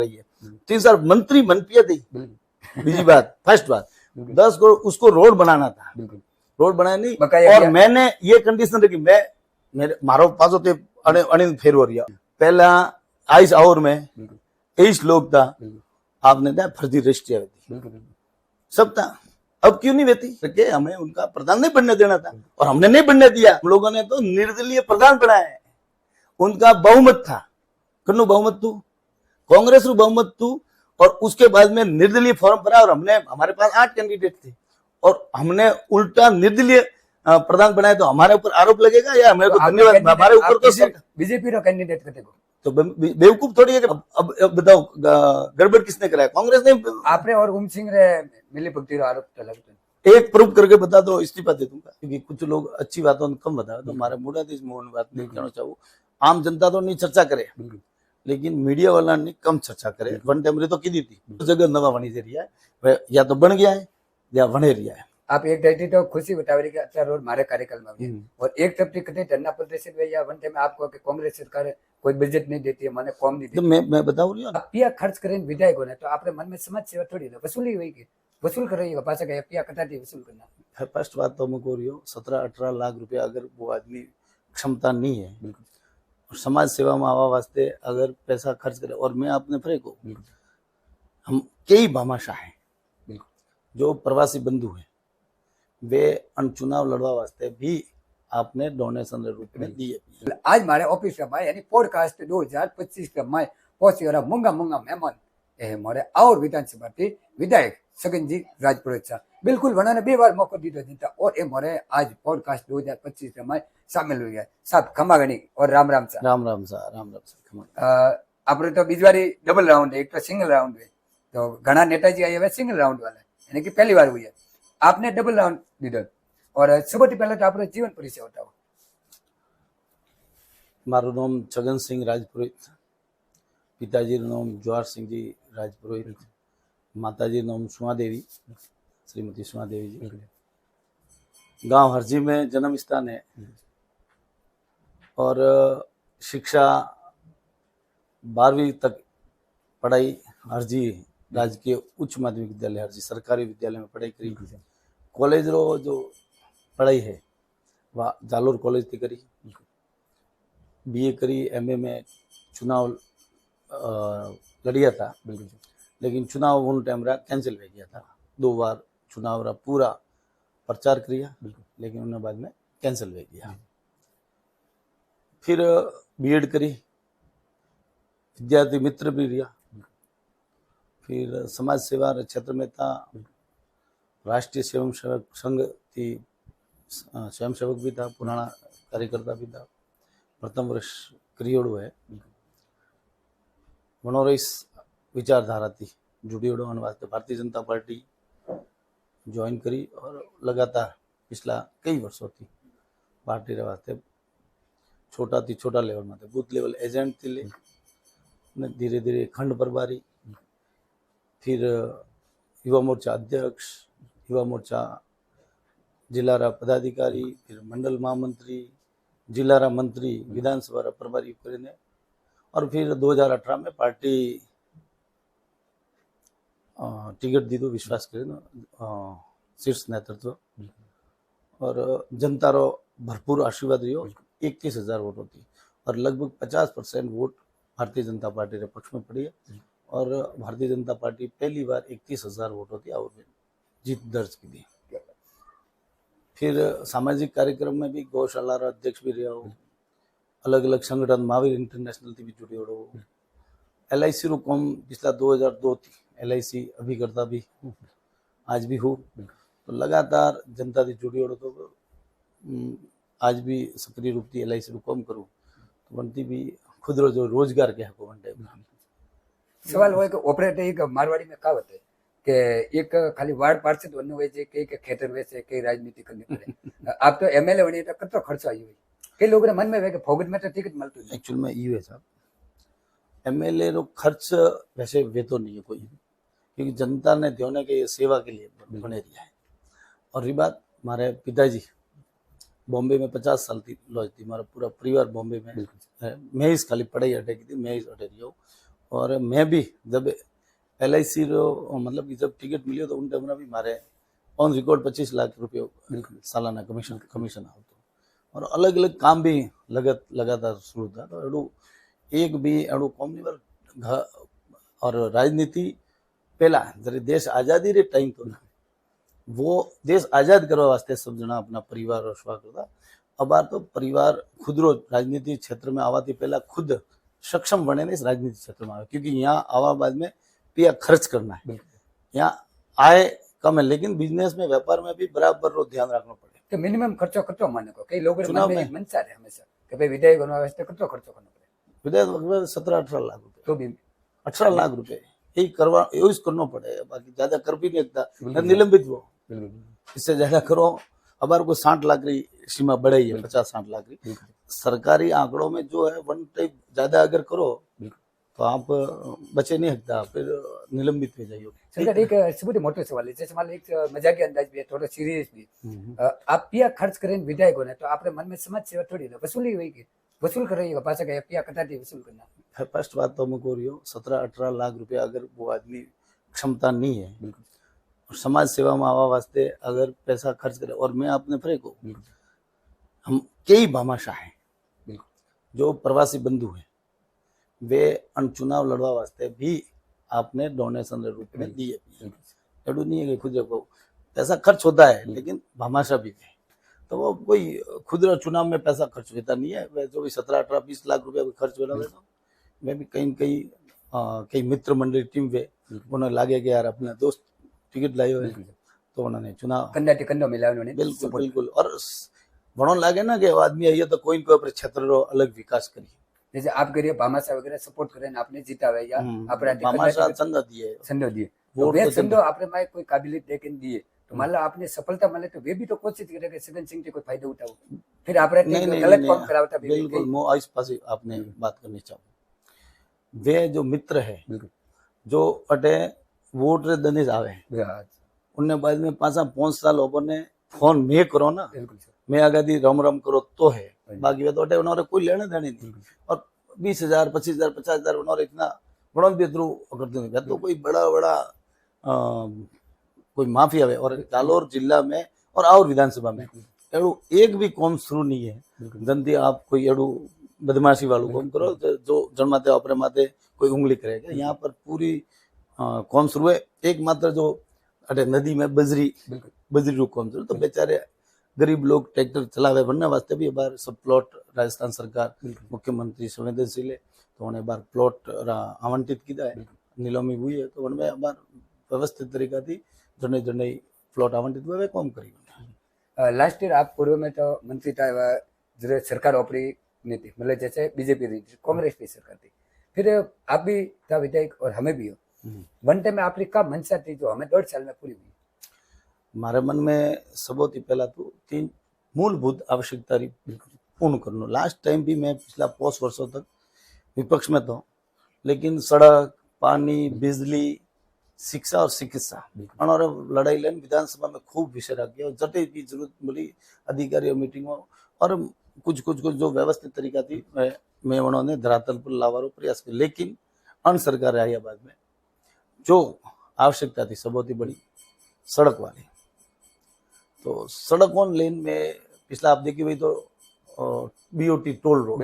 रही है। 3 साल मंत्री बन पिया थी। बीजी बात, फर्स्ट बात 10 करोड़ उसको रोड बनाना था, रोड बनाया नहीं। और मैंने ये कंडीशन रखी, मैं मेरे मारो पास होते अनिल फेरवरिया पहला आइस आवर में 23 लोग था, आपने था फर्जी रजिस्ट्री थी, सब था। अब क्यों नहीं वेती कि हमें उनका प्रधान नहीं बनने देना था, और हमने नहीं बनने दिया। हम लोगों ने तो निर्दलीय प्रधान बनाया है। उनका बहुमत था, कन्नू बहुमत तू, कांग्रेस रू बहुमत तू, और उसके बाद में निर्दलीय फॉर्म भरा, और हमने हमारे पास 8 कैंडिडेट थे, और हमने उल्टा निर्दलीय प्रधान बनाए। तो हमारे ऊपर आरोप लगेगा या हमें धन्यवाद, हमारे ऊपर तो बीजेपी रो कैंडिडेट कते को तो बेवकूफ थोड़ी है। अब बताओ गड़बड़ किसने कराया? कांग्रेस ने। आपने और ओम सिंह रे मिली भगती रो आरोप तो लगता एक प्रूफ करके बता दो, इस्तीफा दे दूंगा। क्योंकि कुछ लोग अच्छी बातों कम बताओ, तो हमारे मुड़ा इस मोहन बात नहीं करना चाहूँ। आम जनता तो नहीं चर्चा करे, लेकिन मीडिया वाला ने कम चर्चा करे। वन टाइम तो की दी थी जगह नवा बनी दे रही है, या तो बन गया है या बने रहा है। आप एक डायटी तो खुशी बता रही कि अच्छा रोड मारे कार्यकाल में, और एक तरफ कटे धरना प्रदर्शन में या वन टाइम आपको कि कांग्रेस सरकार कोई बजट नहीं देती है, माने कॉम नहीं देती। तो मैं बताऊं रही हूं, पिया खर्च करें विधायकों ने, तो आपने मन में समाज सेवा थोड़ी ना वसूली हुई कि वसूल कर रही है पास का पिया कटाती वसूल करना। फर्स्ट बात तो मैं कह रही हूँ 17-18 लाख रुपया अगर वो आदमी क्षमता नहीं है, और समाज सेवा में आवा वास्ते अगर पैसा खर्च करे, और मैं आपने फरे को हम कई भामाशाह हैं जो प्रवासी बंधु हैं, वे चुनाव लड़वा वास्ते भी आपने डोनेशन रूप में दिए। आज हमारे ऑफिस का भाई यानी पॉडकास्ट 2025 का मैं पहुंची और मूंगा मेहमान ए हमारे और विधानसभा के विधायक सगन जी राजपुरोहित साहब, बिल्कुल उन्होंने 2 बार मौका दी जनता, और ये हमारे आज पॉडकास्ट 2025 में शामिल हो गया साहब। खमागणी और राम राम साहब। राम राम साहब। अपने तो बीजवारी डबल राउंड है, एक तो सिंगल राउंड है, तो घना नेताजी आए हुए सिंगल राउंड वाला, यानी कि पहली बार हुई है, आपने डबल राउंड लीडर। और सबसे पहले तो आपने जीवन परिचय बताओ। मारू नाम छगन सिंह राजपुरोहित, पिताजी नाम जवाहर सिंह जी राजपुरोहित, माताजी नाम सुमादेवी, श्रीमती सुमादेवी जी। गांव हरजी में जन्म स्थान है, और शिक्षा 12वीं तक पढ़ाई हरजी राजकीय उच्च माध्यमिक विद्यालय हरजी सरकारी विद्यालय में पढ़ाई करी। कॉलेज रो जो पढ़ाई है वह जालोर कॉलेज थी करी। बीए करी, एमए में चुनाव लड़िया था, लेकिन चुनाव उन टाइम रहा कैंसिल हो गया था। 2 बार चुनाव रहा पूरा प्रचार किया, लेकिन उन्हें बाद में कैंसिल हो गया। फिर बीएड करी, विद्यार्थी मित्र भी रहा। फिर समाज सेवा क्षेत्र में था, राष्ट्रीय स्वयं सेवक संघ थी, स्वयं सेवक भी था, पुराना कार्यकर्ता भी था। प्रथम वर्ष करियोड़ो है, मनोरस विचारधारा थी जुड़ियोड़ो वास्ते भारतीय जनता पार्टी ज्वाइन करी, और लगातार पिछला कई वर्षों थी पार्टी रे वास्ते छोटा लेवल में बूथ लेवल एजेंट थी ले, धीरे धीरे खंड प्रभारी, फिर युवा मोर्चा अध्यक्ष, युवा मोर्चा जिला पदाधिकारी, फिर मंडल महामंत्री, जिला मंत्री, विधानसभा प्रभारी करने, और फिर 2018 में पार्टी टिकट दी तो विश्वास करे शीर्ष नेतृत्व, और जनता रो भरपूर आशीर्वाद रही। 21,000 वोट होती, और लगभग 50% वोट भारतीय जनता पार्टी के पक्ष में पड़ी है, और भारतीय जनता पार्टी पहली बार 31,000 वोट होती और जीत दर्ज की थी। फिर सामाजिक कार्यक्रम में भी गौशाला अध्यक्ष भी रहा हो, अलग अलग संगठन महावीर इंटरनेशनल थी भी जुड़ी हो। LIC रो कॉम पिछला 2002 थी, LIC अभिकर्ता भी आज भी हूँ, तो लगातार जनता थी जुड़ी हो। तो आज भी सक्रिय रूप थी LIC रो कॉम करूँ, तो बनती भी खुद जो रोजगार के हको बनते। सवाल वो है कि ऑपरेटर एक मारवाड़ी में कहावत है कि एक खाली वार्ड पार्षद बनने हुए जे कई के खेतर वैसे कई राजनीति करनी पड़े। आप तो MLA बनी तो कितना खर्च आई हुई, कई लोगों ने मन में वे कि फोगट में तो टिकट मिलती है। एक्चुअल में ये है साहब, MLA रो खर्च वैसे वे तो नहीं है कोई, क्योंकि जनता ने देने के सेवा के लिए बने दिया है। और ये बात हमारे पिताजी बॉम्बे में 50 साल थी लॉज थी, हमारा पूरा परिवार बॉम्बे में है। मैं इस खाली पढ़ाई अटे की थी, मैं इस अटे रही हूँ, और मैं भी जब LIC रो मतलब कि जब टिकट मिली तो उन टाइम भी मारे ऑन रिकॉर्ड 25 लाख रुपये सालाना कमीशन આવતું और अलग अलग काम भी लगातार शुरू था तो एडू एक भी एडू कॉमनी और राजनीति पहला जरे देश आजादी रे टाइम तो वो देश आजाद करवा वास्ते सब जना अपना परिवार और सेवा करता अबार तो परिवार खुद रो राजनीति क्षेत्र में आवाती पहला खुद सक्षम बने ने इस राजनीति क्षेत्र में आवे क्योंकि यहाँ आवा बाद में पिया खर्च करना है यहाँ आय कम है लेकिन बिजनेस में व्यापार में भी बराबर रो ध्यान रखना पड़े तो मिनिमम खर्चो कतो माने को कई लोग चुनाव मन में में- मनसा रहे हमेशा कि भाई विधायक बनवा वास्ते कतो खर्चो करनो पड़े विधायक 17-18 लाख रुपए तो भी 18 लाख रुपए यही करवा यूज करना पड़े बाकी ज्यादा कर भी नहीं सकता निलंबित वो इससे ज्यादा करो अबार को 60 लाख की सीमा बढ़ाई है 50-60 लाख की सरकारी आंकड़ों में जो है वन टाइप ज्यादा अगर करो तो आप बचे नहीं सकता फिर निलंबित हो जाइए सरकार एक सबसे मोटो सवाल है जैसे मान लो एक मजाकिया अंदाज भी है थोड़ा सीरियस भी आप पिया खर्च करें विधायक होने तो आपने मन में समाज सेवा थोड़ी ना वसूली होगी वसूल कर रही है पासा का पिया कटाती वसूल करना फर्स्ट बात तो मैं रही हूँ 17-18 लाख रुपया अगर वो आदमी क्षमता नहीं है और समाज सेवा में आवा वास्ते अगर पैसा खर्च करे और मैं आपने फिर को हम कई भामाशाह हैं जो प्रवासी बंधु हैं वे अन चुनाव लड़वा वास्ते भी आपने डोनेशन के रूप में दिए एडू नहीं है कि खुद को पैसा खर्च होता है लेकिन भामाशाह भी है तो वो कोई खुद चुनाव में पैसा खर्च होता नहीं है वह जो भी 17-18-20 लाख रुपया भी खर्च होना तो मैं भी कई मित्र मंडली टीम वे उन्हें लागे कि यार अपने दोस्त टिकट लाई हुए तो उन्होंने चुनाव कंधा टे कंधो मिला उन्होंने बिल्कुल बिल्कुल और वणों लागे ना कि वो आदमी आई तो कोई अपने क्षेत्र रो अलग विकास करी जैसे आप करिए भामाशाह वगैरह सपोर्ट करें आपने जीता हुआ या आपने भामाशाह चंदा दिए संदो दिए तो वोट वे तो संदो आपने माए कोई काबिलियत देकर दिए तो मान लो आपने सफलता मिले तो वे भी तो कोशिश करे कि सगन सिंह से कोई फायदा उठाओ फिर आपने नहीं नहीं गलत नहीं, काम करावता भी बिल्कुल मो आइस पास आपने बात करनी चाहूँ वे जो मित्र है जो अटे वोट रे दनिज आवे उनने बाद में 5 साल ओपर ने फोन में करो ना बिल्कुल सर मैं आगे रम रम करो तो है बाकी वे तो अटे उन्होंने कोई लेने देने नहीं और 20,000 25,000 50,000 उन्होंने इतना बड़ा भी थ्रू करते नहीं तो कोई बड़ा बड़ा कोई माफिया है और जालोर जिला में और विधानसभा में एड़ू एक भी कौम शुरू नहीं है जनती आप कोई एड़ू बदमाशी वालू कौम करो जो जनमाते अपने माते कोई उंगली करेगा यहाँ पर पूरी कौम शुरू है एकमात्र जो अटे नदी में बजरी रू कौम शुरू तो बेचारे गरीब लोग ट्रैक्टर चलावे बनने वास्ते भी बार सब प्लॉट राजस्थान सरकार मुख्यमंत्री संवेदनशील है तो उन्हें बार प्लॉट आवंटित किया है नीलामी हुई है तो उनमें बार व्यवस्थित तरीका थी जने जने प्लॉट आवंटित हुए कौम करी लास्ट ईयर आप पूर्व में तो मंत्री था जो सरकार ओपरी नीति मतलब जैसे बीजेपी रही थी कांग्रेस की सरकार थी फिर आप भी था विधायक और हमें भी हो वन टाइम में आपकी क्या मंशा थी जो हमें 1.5 साल में पूरी हुई मारे मन में सबों पहला तो 3 मूलभूत आवश्यकता पूर्ण करना लास्ट टाइम भी मैं पिछला 5 वर्षों तक विपक्ष में था लेकिन सड़क पानी बिजली शिक्षा और चिकित्सा और लड़ाई लाइन विधानसभा में खूब विषय रख गया और जटे की जरूरत मिली अधिकारियों मीटिंग में और कुछ जो व्यवस्थित तरीका थी मैं उन्होंने धरातल पर लावारो प्रयास किया लेकिन अन सरकार आई बाद में जो आवश्यकता थी सबों बड़ी सड़क वाली तो सड़क ऑन लेन में पिछला आप देखिए भाई तो BOT टोल रोड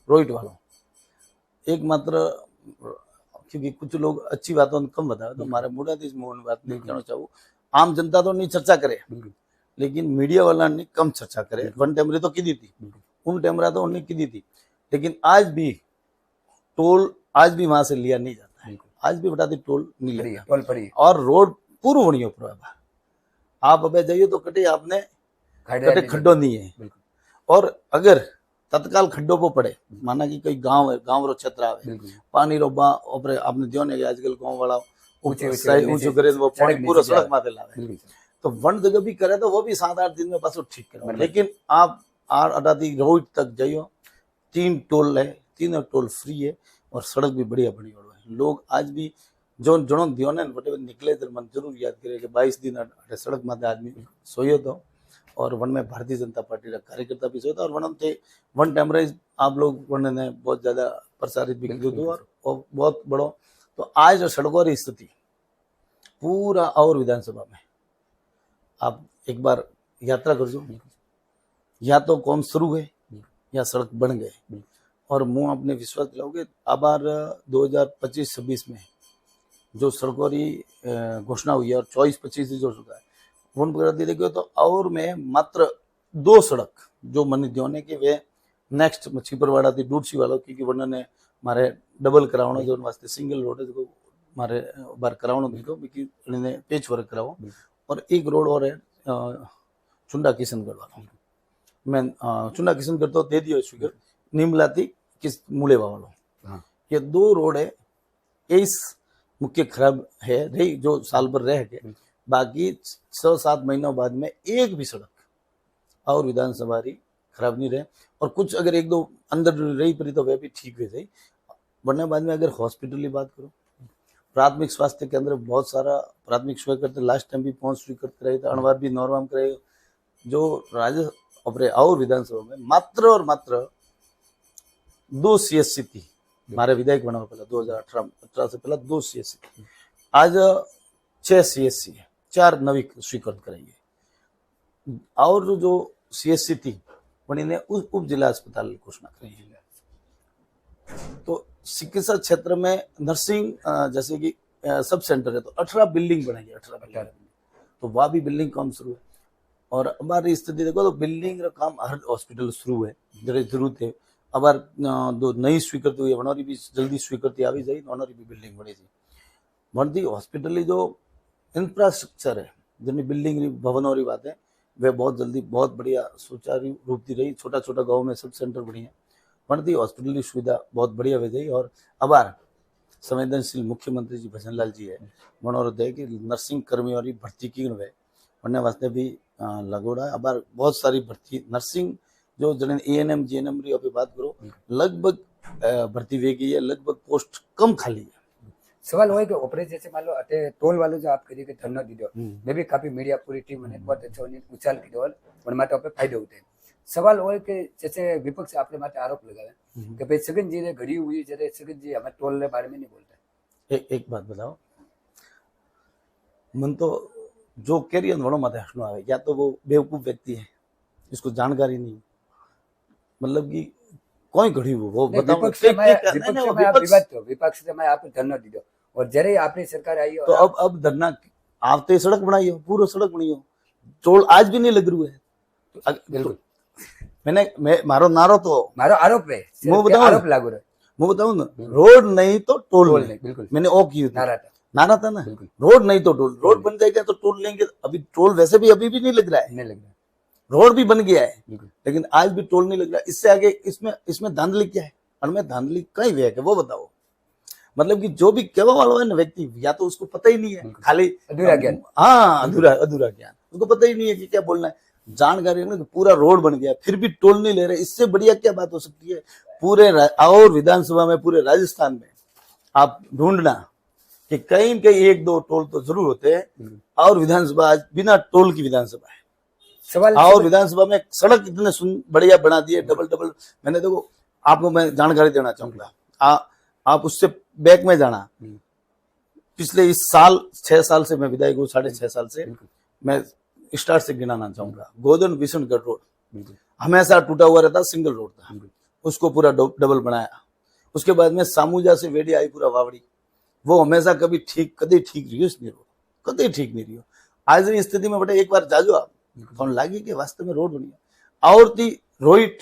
रोहित वालों एकमात्र क्योंकि कुछ लोग अच्छी बातों कम बताए तो हमारे मुड़ा थी बात नहीं कहना चाहूँ आम जनता तो नहीं चर्चा करे लेकिन मीडिया वाला ने कम चर्चा करे वन टेमरे तो की दी थी उन टेमरा तो उन्हें की दी थी लेकिन आज भी टोल आज भी वहां से लिया नहीं जाता है आज भी बता दी टोल नहीं लिया टोल पड़ी और रोड पूर्व बनी हो आप अबे जाइए तो कटे आपने कटे खड्डो नहीं है और अगर तत्काल खड्डो को पड़े माना कि कोई गांव है गांव रो क्षेत्र आवे पानी रो बा ऊपर आपने दियो ने आजकल गांव वाला ऊंचे करे वो पानी पूरा सड़क माथे लावे तो वन जगह भी करे तो वो भी 7-8 दिन में पासो ठीक करे लेकिन आप अडादी रोड तक जाइयो 3 टोल है 3 टोल फ्री है और सड़क भी बढ़िया बनी है लोग आज भी जो जनो दियो ने बटे निकले तो मन जरूर याद करे कि 22 दिन सड़क माथे आदमी सोयो तो और वन में भारतीय जनता पार्टी का कार्यकर्ता भी सोया था और वन थे वन टाइम आप लोग वन ने बहुत ज्यादा प्रसारित भी किया था और बहुत बड़ो। तो आज सड़कों की स्थिति पूरा और विधानसभा में आप एक बार यात्रा करजो, या तो कौन शुरू है या सड़क बन गए। और मुँह आपने विश्वास दिलाओगे अबार 2025-26 में जो सड़कों की घोषणा हुई है और 24-25 जो चुका है वन प्रगति देखिए तो और में मात्र 2 सड़क जो मन ने कि वे नेक्स्ट छिपरवाड़ा थी डूडसी वालों की वर्णन ने मारे डबल करावनो जो वास्ते सिंगल रोड है जो मारे बार करावनो दिखो बिकी ने पेच वर्क कराओ। और एक रोड और है चुंडा किशनगढ़ वाला मैं चुंडा किशनगढ़ तो दे दियो स्वीकार निमलाती किस मुलेवा वालों ये 2 रोड है इस मुख्य खराब है रही जो साल भर रह गए। बाकी 6-7 महीनों बाद में एक भी सड़क और विधानसभा री खराब नहीं रहे। और कुछ अगर 1-2 अंदर रही पड़ी तो वह भी ठीक हो जाए। वरना बाद में अगर हॉस्पिटल की बात करो प्राथमिक स्वास्थ्य केंद्र बहुत सारा प्राथमिक सेवा करते लास्ट टाइम भी पहुंच स्वीकृत कराई था अणवार भी नॉर्माम कराई जो राज्य अपने और विधानसभा में मात्र और मात्र 2 CSC थी। हमारे विधायक बना पहला 2018 से पहला 2 CSC थी। आज 6 CSC है 4 नवी स्वीकृत कराइए और जो CSC थी उन्होंने उस उप जिला अस्पताल की घोषणा करी है। तो चिकित्सा क्षेत्र में नर्सिंग जैसे कि सब सेंटर है तो 18 बिल्डिंग बनेगी 18 तो वह भी बिल्डिंग काम शुरू है। और हमारी स्थिति देखो तो बिल्डिंग का काम हर हॉस्पिटल शुरू है जरूरत है। अब दो नई स्वीकृति हुई है वनौरी भी जल्दी स्वीकृति आ जाए वनौरी भी बिल्डिंग बनी थी बढ़ती हॉस्पिटल जो इंफ्रास्ट्रक्चर है जिनकी बिल्डिंग भवनों की बात है वे बहुत जल्दी बहुत बढ़िया सुचारू रूप दी रही। छोटा छोटा गाँव में सब सेंटर बनी है बढ़ती हॉस्पिटल की सुविधा बहुत बढ़िया हो गई। और अबार संवेदनशील मुख्यमंत्री जी भजनलाल जी है मनोरथ है कि नर्सिंग कर्मियों की भर्ती की हुए उन्हें वास्ते भी लगोड़ा है। अबार बहुत सारी भर्ती नर्सिंग जो जन ANM GNM री अभी बात करो लगभग भर्ती वे गई है लगभग पोस्ट कम खाली है। सवाल હોય કે ઓપરે जैसे मान लो अटे टोल वालो जो आप करिए कि धरना दीदो मैं भी काफी मीडिया पूरी टीम ने बहुत अच्छा उछाल कीधो पण माटे आपे फायदो उठे। सवाल હોય કે जैसे विपक्ष आपने माटे आरोप लगावे कि भाई सगन जी ने घड़ी हुई जरे सगन जी हमें टोल के बारे में नहीं बोलता। एक बात बताओ मन तो जो कैरियर वणो माथे हसनो आवे या तो वो बेवकूफ व्यक्ति है इसको जानकारी नहीं मतलब कि कोई घड़ी वो बताओ विपक्ष से मैं आप धरना दीदो और जरे आपने सरकार आई तो अब धरना आपते सड़क बनाई हो पूरा सड़क बनी हो टोल आज भी नहीं लग रही है। बिल्कुल मैं मारो नारो तो मारो आरोप है आरोप लागू रहे मैं बताऊं ना रोड नहीं तो टोल नहीं। बिल्कुल मैंने ओ की नारा था ना बिल्कुल रोड नहीं तो टोल रोड बन जाएगा तो टोल लेंगे। अभी टोल वैसे भी अभी भी नहीं लग रहा है नहीं लग रहा रोड भी बन गया है लेकिन आज भी टोल नहीं लग रहा। इससे आगे इसमें धांधली क्या है और मैं धांधली कहीं भी है कि वो बताओ मतलब कि जो भी कहवा वाला है ना व्यक्ति या तो उसको पता ही नहीं है खाली अधूरा ज्ञान। हाँ अधूरा ज्ञान उसको पता ही नहीं है कि क्या बोलना है। जानकारी है पूरा रोड बन गया फिर भी टोल नहीं ले रहे इससे बढ़िया क्या बात हो सकती है। पूरे और विधानसभा में पूरे राजस्थान में आप ढूंढना कि कहीं कहीं 1-2 टोल तो जरूर होते हैं और विधानसभा आज बिना टोल की विधानसभा है। सवाल और विधानसभा में सड़क इतने बढ़िया बना दिए डबल मैंने देखो आपको मैं जानकारी देना चाहूंगा आप उससे बैक में जाना पिछले इस साल 6 साल से मैं विधायक हूँ 6.5 साल से मैं स्टार्ट से गिनाना चाहूंगा। गोदन बिशनगढ़ रोड हमेशा टूटा हुआ रहता सिंगल रोड था उसको पूरा डबल बनाया। उसके बाद में सामूजा से वेडी आई पूरा वावड़ी वो हमेशा कभी कभी ठीक रही रोड कभी ठीक नहीं रही। आज की स्थिति में बेटा एक बार जाजो आप तो लगी कि वास्तव में रोड बनी और थी रोहित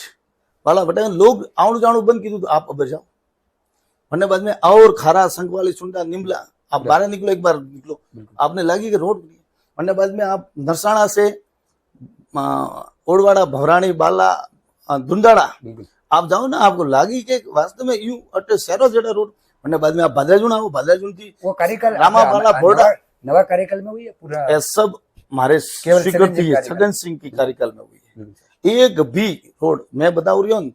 वाला बेटा लोग आउण जाणु बंद की तो आप अब जाओ वरना बाद में और खारा संख वाली सुंडा निमला आप बाहर निकलो एक बार निकलो आपने लगी कि रोड बनी वरना बाद में आप नरसाणा से ओडवाड़ा भवरानी बाला धुंधाड़ा आप जाओ ना आपको लगी कि वास्तव में यूं अटे शहरों जेड़ा रोड वरना बाद में आप भादराजून आओ भादराजून थी वो कार्यकाल रामाबाला बोर्डा नवा कार्यकाल में हुई है पूरा ये सब हमारे स्वीकृति है छगन सिंह की कार्यकाल में हुई है। एक भी रोड मैं बताऊ रही हूँ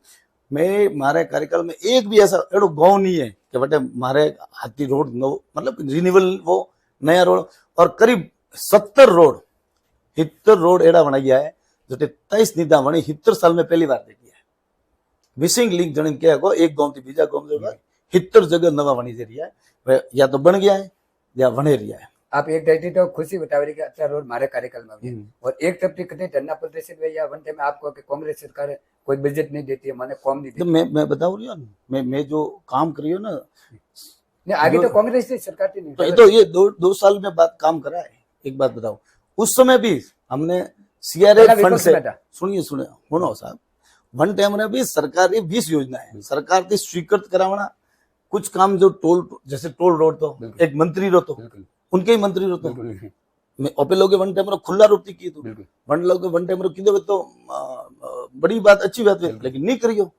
मैं मारे कार्यकाल में एक भी ऐसा एडो गाँव नहीं है कि बटे मारे हाथी रोड नो मतलब रिन्यूअल वो नया रोड और करीब 70 रोड 70 रोड एड़ा बना गया है जो 23 नीता बनी 70 साल में पहली बार देखी है। मिसिंग लिंक जन क्या को एक गांव थी बीजा गांव जोड़ा 70 जगह नवा बनी जे रिया है वह या तो बन गया है या बने रिया है। आप एक तरह तो खुशी बतावे कि अच्छा रोड मारे कार्यकाल में आवी और एक तरफ थी कते धरना प्रदर्शन में या वन टाइम आपको कि कांग्रेस सरकार कोई बजट नहीं देती है माने कम नहीं तो देती। मैं बताऊं रियो मैं जो काम करियो ना नहीं आगे तो कांग्रेस की सरकार थी नहीं तो ये दो साल में बात काम करा है। एक बात बताओ उस समय भी हमने सीआरएफ फंड से सुनिए होनो साहब वन टाइम में भी सरकारी 20 योजना है सरकार की स्वीकृत करावना कुछ काम जो टोल जैसे टोल रोड तो एक मंत्री रो तो उनके ही मंत्री रो तो मैं ओपे लोग वन टाइम खुला रोटी की तो वन लोग वन टाइम की दो तो बड़ी बात अच्छी बात है लेकिन नहीं करियो।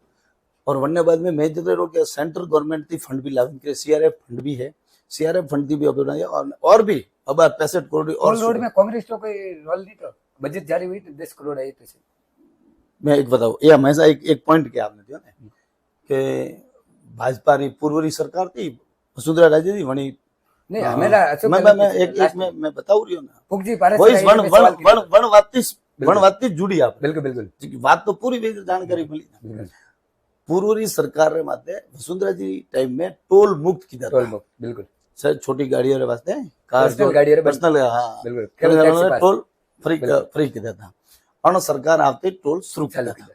और वन्य बाद में मैं जितने रोड के सेंट्रल गवर्नमेंट की फंड भी लागू के सीआरएफ फंड भी है सीआरएफ फंड की भी अपना और भी अब 65 करोड़ और रोड में कांग्रेस तो कोई रोल नहीं तो बजट जारी हुई तो 10 करोड़ आई तो मैं एक बताऊं ये हमेशा एक पॉइंट क्या आपने दिया ना कि भाजपा री पूर्व री सरकार थी वसुंधरा राजे थी वणी नहीं हमेरा मैं एक मैं बताऊं रही हूं ना पुगजी पारस वही वन वाती जुड़ी आप बिल्कुल बिल्कुल बात तो पूरी जानकारी मिली पूर्व री सरकार रे माते वसुंधरा जी टाइम में टोल मुक्त किया टोल मुक्त बिल्कुल सर छोटी गाड़ियों रे वास्ते कार पर्सनल गाड़ी रे पर्सनल हां बिल्कुल टोल फ्री किया था और सरकार आते टोल शुरू किया था।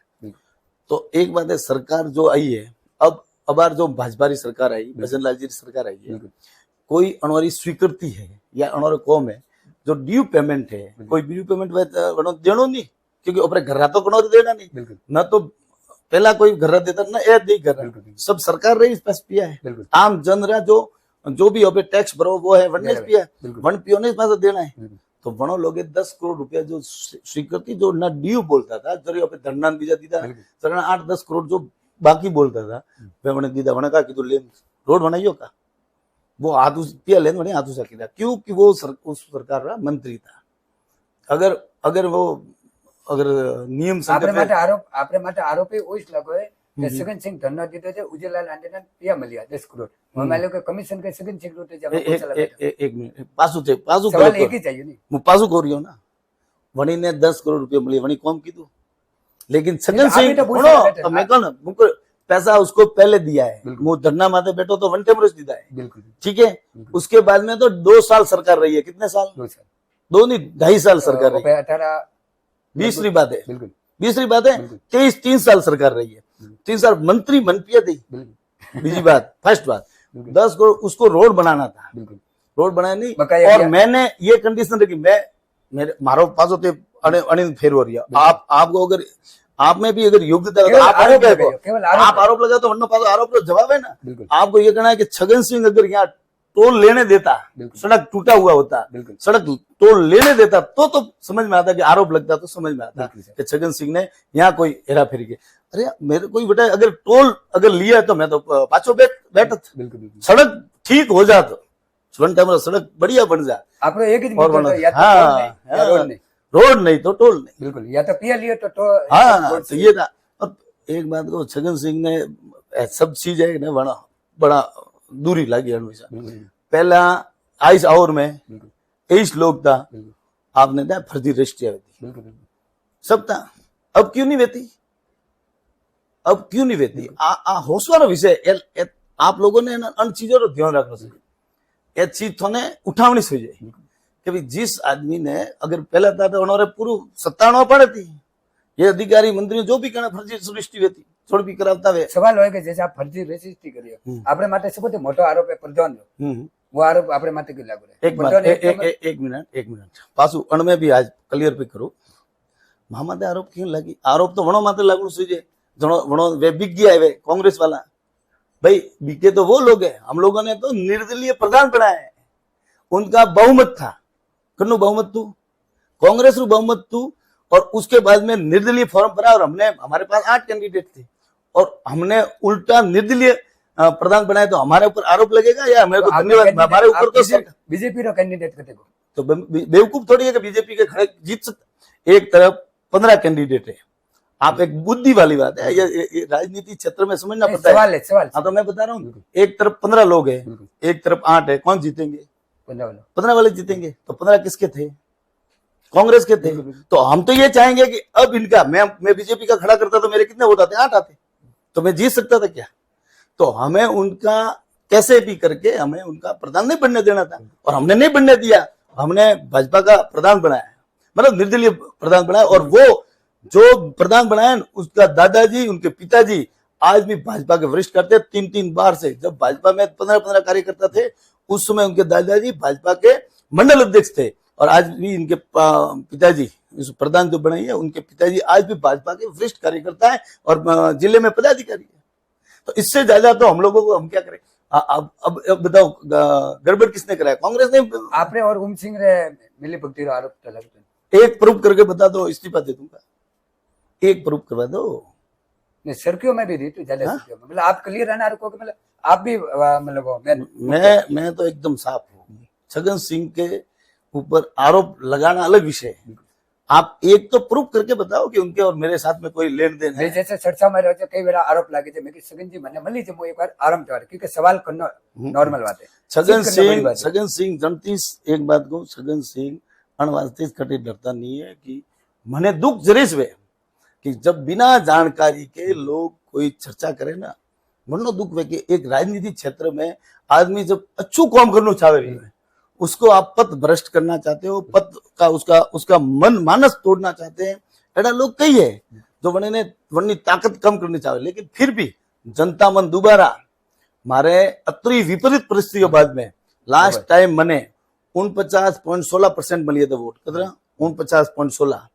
तो एक बात है सरकार जो आई है अब बार जो भाजपा री सरकार आई भजन लाल जी की सरकार आई है कोई अनवारी स्वीकृति है या अनवारी कौम है जो ड्यू पेमेंट है कोई ड्यू पेमेंट देनो नहीं क्योंकि अपने घर तो कनो देना नहीं ना तो पहला कोई घर देता ना ए दे घर सब सरकार रही पास पिया है आम जन रहा जो भी अबे टैक्स भरो वो है वन पिया वन पियो ने पास देना है। तो वनो लोगे 10 करोड़ रुपया जो स्वीकृति जो ना ड्यू बोलता था जरी अबे धरना बीजा दीदा सरकार 8-10 करोड़ जो बाकी बोलता था वे मैंने दीदा वने का कि तो ले रोड बनाइयो का वो हाथ पिया लेन वने हाथ सकी था क्योंकि वो उस सरकार का मंत्री था। अगर वो अगर नियम आपरे माटे आरोप ओइस लगो है कि सगन सिंह धरना दीधो छे उजलाल आंडेना पिया मलिया 10 करोड़ मैं लोग कमीशन के सगन सिंह रोटे जब एक मिनट पासू सवाल एक ही चाहिए नहीं मु पासू कोरियो ना वणी ने 10 करोड़ रुपया मिली वणी कौन कीधु लेकिन सगन सिंह तो मैं कौन मुको पैसा उसको पहले दिया है वो धरना माथे बैठो तो वन टाइम रोज दीदा है ठीक है उसके बाद में तो 2 साल सरकार रही है कितने साल 2 नहीं 2.5 साल सरकार रही है 20वीं बात है 20वीं बात है 3 साल सरकार रही है 3 साल मंत्री बन पिया थी बीजी बात फर्स्ट बात 10 करोड़ उसको रोड बनाना था रोड बनाया नहीं और मैंने ये कंडीशन रखी मैं मेरे मारो पास होते अनिल फेर हो रही आपको अगर आप में भी अगर योग्यता आप आरोप लगा तो वरना पास आरोप का जवाब है ना आपको ये कहना है कि छगन सिंह अगर यहाँ टोल लेने देता सड़क टूटा हुआ होता सड़क टोल लेने देता तो समझ में आता कि आरोप लगता तो समझ में आता कि छगन सिंह ने यहाँ कोई हेरा फेरी की। अरे मेरे कोई बेटा अगर टोल अगर लिया तो मैं तो पाछो बैठत सड़क ठीक हो जात वन टाइम सड़क बढ़िया बन जा आपको एक ही रोड नहीं तो टोल नहीं बिल्कुल या तो पिया लिया तो हाँ तो ये था। और एक बात को छगन सिंह ने सब चीज है ना बड़ा दूरी लगी हमेशा पहला आइस आवर में 23 लोग था आपने था फर्जी रजिस्ट्री सब था अब क्यों नहीं वेती होशवारो विषय आप लोगों ने अन चीजों का ध्यान रखना चाहिए ये चीज थोने उठावनी हो जाए कि भाई जिस आदमी ने अगर पहला था तो उन्होंने पूरी सत्ता पड़े थी ये अधिकारी मंत्री जो भी कहना फर्जी रजिस्ट्री होती छोड़ भी करावता है। सवाल है कि जैसे आप फर्जी रजिस्ट्री करियो आपरे माटे सबसे मोटो आरोप है प्रधान वो आरोप आपरे माटे क्यों लागू है। एक मिनट पासू अण में भी आज क्लियर पे करो माते आरोप क्यों लगी आरोप तो वणो माते लागू सुझे वणो वे बिक गया है वे कांग्रेस वाला भाई बिके तो वो लोग है हम लोगों ने तो निर्दलीय प्रधान बनाया है उनका बहुमत था कन्नू बहुमत तू कांग्रेस रू बहुमत तू और उसके बाद में निर्दलीय फॉर्म भरा और हमने हमारे पास 8 कैंडिडेट थे और हमने उल्टा निर्दलीय प्रधान बनाए तो हमारे ऊपर आरोप लगेगा या हमारे को धन्यवाद हमारे ऊपर तो बीजेपी रो कैंडिडेट कते को तो बेवकूफ थोड़ी है कि बीजेपी के खड़े जीत सकते एक तरफ 15 कैंडिडेट है आप एक बुद्धि वाली बात है ये राजनीति क्षेत्र में समझना पड़ता है सवाल हाँ तो मैं बता रहा हूँ एक तरफ 15 लोग है एक तरफ 8 है कौन जीतेंगे 15 वाले जीतेंगे तो 15 किसके थे कांग्रेस के थे तो हम तो ये चाहेंगे कि अब इनका मैं बीजेपी का खड़ा करता तो मेरे कितने वोट आते 8 आते तो मैं जीत सकता था क्या? तो हमें उनका कैसे भी करके हमें उनका प्रधान नहीं बनने देना था, और हमने नहीं बनने दिया। हमने भाजपा का प्रधान बनाया, मतलब निर्दलीय प्रधान बनाया, और वो जो प्रधान बनाया उसका दादाजी, उनके पिताजी आज भी भाजपा के वरिष्ठ करते, 3-3 बार से। जब भाजपा में 15-15 कार्यकर्ता थे, उस समय उनके दादाजी भाजपा के मंडल अध्यक्ष थे, और आज भी इनके पिताजी, इस प्रधान जो बनाई है, उनके पिताजी आज भी भाजपा के वरिष्ठ कार्यकर्ता है और जिले में पदाधिकारी है। तो इससे ज्यादा तो हम लोगों को हम क्या करें? अब बताओ, गड़बड़ किसने कराया? कांग्रेस ने। आपने और ओम सिंह रे मिली भक्ति रो आरोप तो लगता एक प्रूफ करके बता दो, इस्तीफा दे दूंगा। एक प्रूफ करवा दो। नहीं, सर्कियों में भी दी तो ज्यादा सर्कियों में, मतलब आप क्लियर रहना रखो, मतलब आप भी मतलब वो मैं तो एकदम साफ हूँ। छगन सिंह के ऊपर आरोप लगाना अलग विषय है। आप एक तो प्रूफ करके बताओ कि उनके और मेरे साथ में कोई लेन देन है। जैसे चर्चा में रहे कई बार आरोप लागे थे, मैं कि सगन जी मैंने मली एक बार आराम चाह क्योंकि सवाल करना नॉर्मल बात है। छगन सिंह जनतीस एक बात को, छगन सिंह अणवास्तिक कटी डरता नहीं है कि मने दुख जरीस वे कि जब बिना जानकारी के लोग कोई चर्चा करे ना, मनो दुख वे कि एक राजनीतिक क्षेत्र में आदमी जब अच्छू काम करना चाहे, उसको आप पथ भ्रष्ट करना चाहते हो, पथ का उसका मन मानस तोड़ना चाहते हैं। ऐसा लोग कई है जो वनी ताकत कम करनी चाहे, लेकिन फिर भी जनता मन दोबारा मारे अतरी विपरीत परिस्थितियों बाद में लास्ट टाइम मने 49.16% मिली थे वोट, कितना 49.16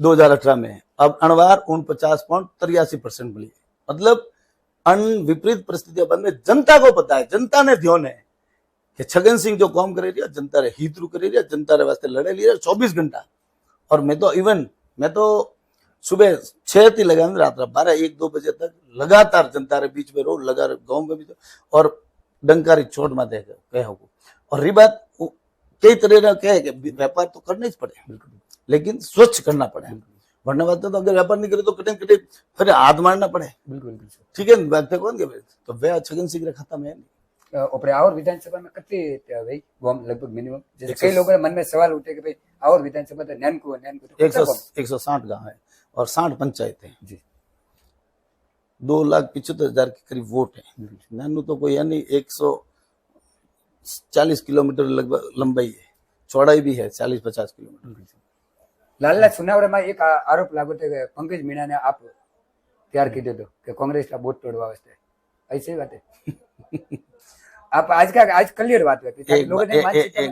2018 में। अब अणवार 49.83% मिली। मतलब अन विपरीत परिस्थितियों बाद में जनता को पता है, जनता ने ध्यान है कि छगन सिंह जो काम करे रही, जनता रे हित रू करे रही, जनता रे वास्ते लड़े लिया 24 घंटा। और मैं तो सुबह 6 थी लगा रात 12-1-2 बजे तक लगातार जनता रे बीच में रो, लगा गांव में भी तो, और डंकारी चोट में दे कहो। और रही बात कई तरह कहे कि व्यापार तो करना ही पड़े, लेकिन स्वच्छ करना पड़े, वरना बात तो अगर व्यापार नहीं करे तो कटे कटे फिर हाथ मारना पड़े। बिल्कुल ठीक है, बात कौन के तो वे छगन सिंह खाता में ओपरे और विधानसभा में कितनी भाई गॉम लगभग मिनिमम, जैसे कई लोगों के मन में सवाल उठे कि भाई और विधानसभा तो नैनको तो 160 गांव है और 60 पंचायत है जी, 2,75,000 के करीब वोट है। नैनो तो कोई यानी 140 किलोमीटर लगभग लंबाई है, चौड़ाई भी है 40-50 किलोमीटर। लाला सुनावड़े में एक आरोप लागू थे पंकज मीणा ने आप तैयार की दे दो कि कांग्रेस का वोट तोड़वा वास्ते, ऐसी बात है। आप आज क्लियर बात करती है। एक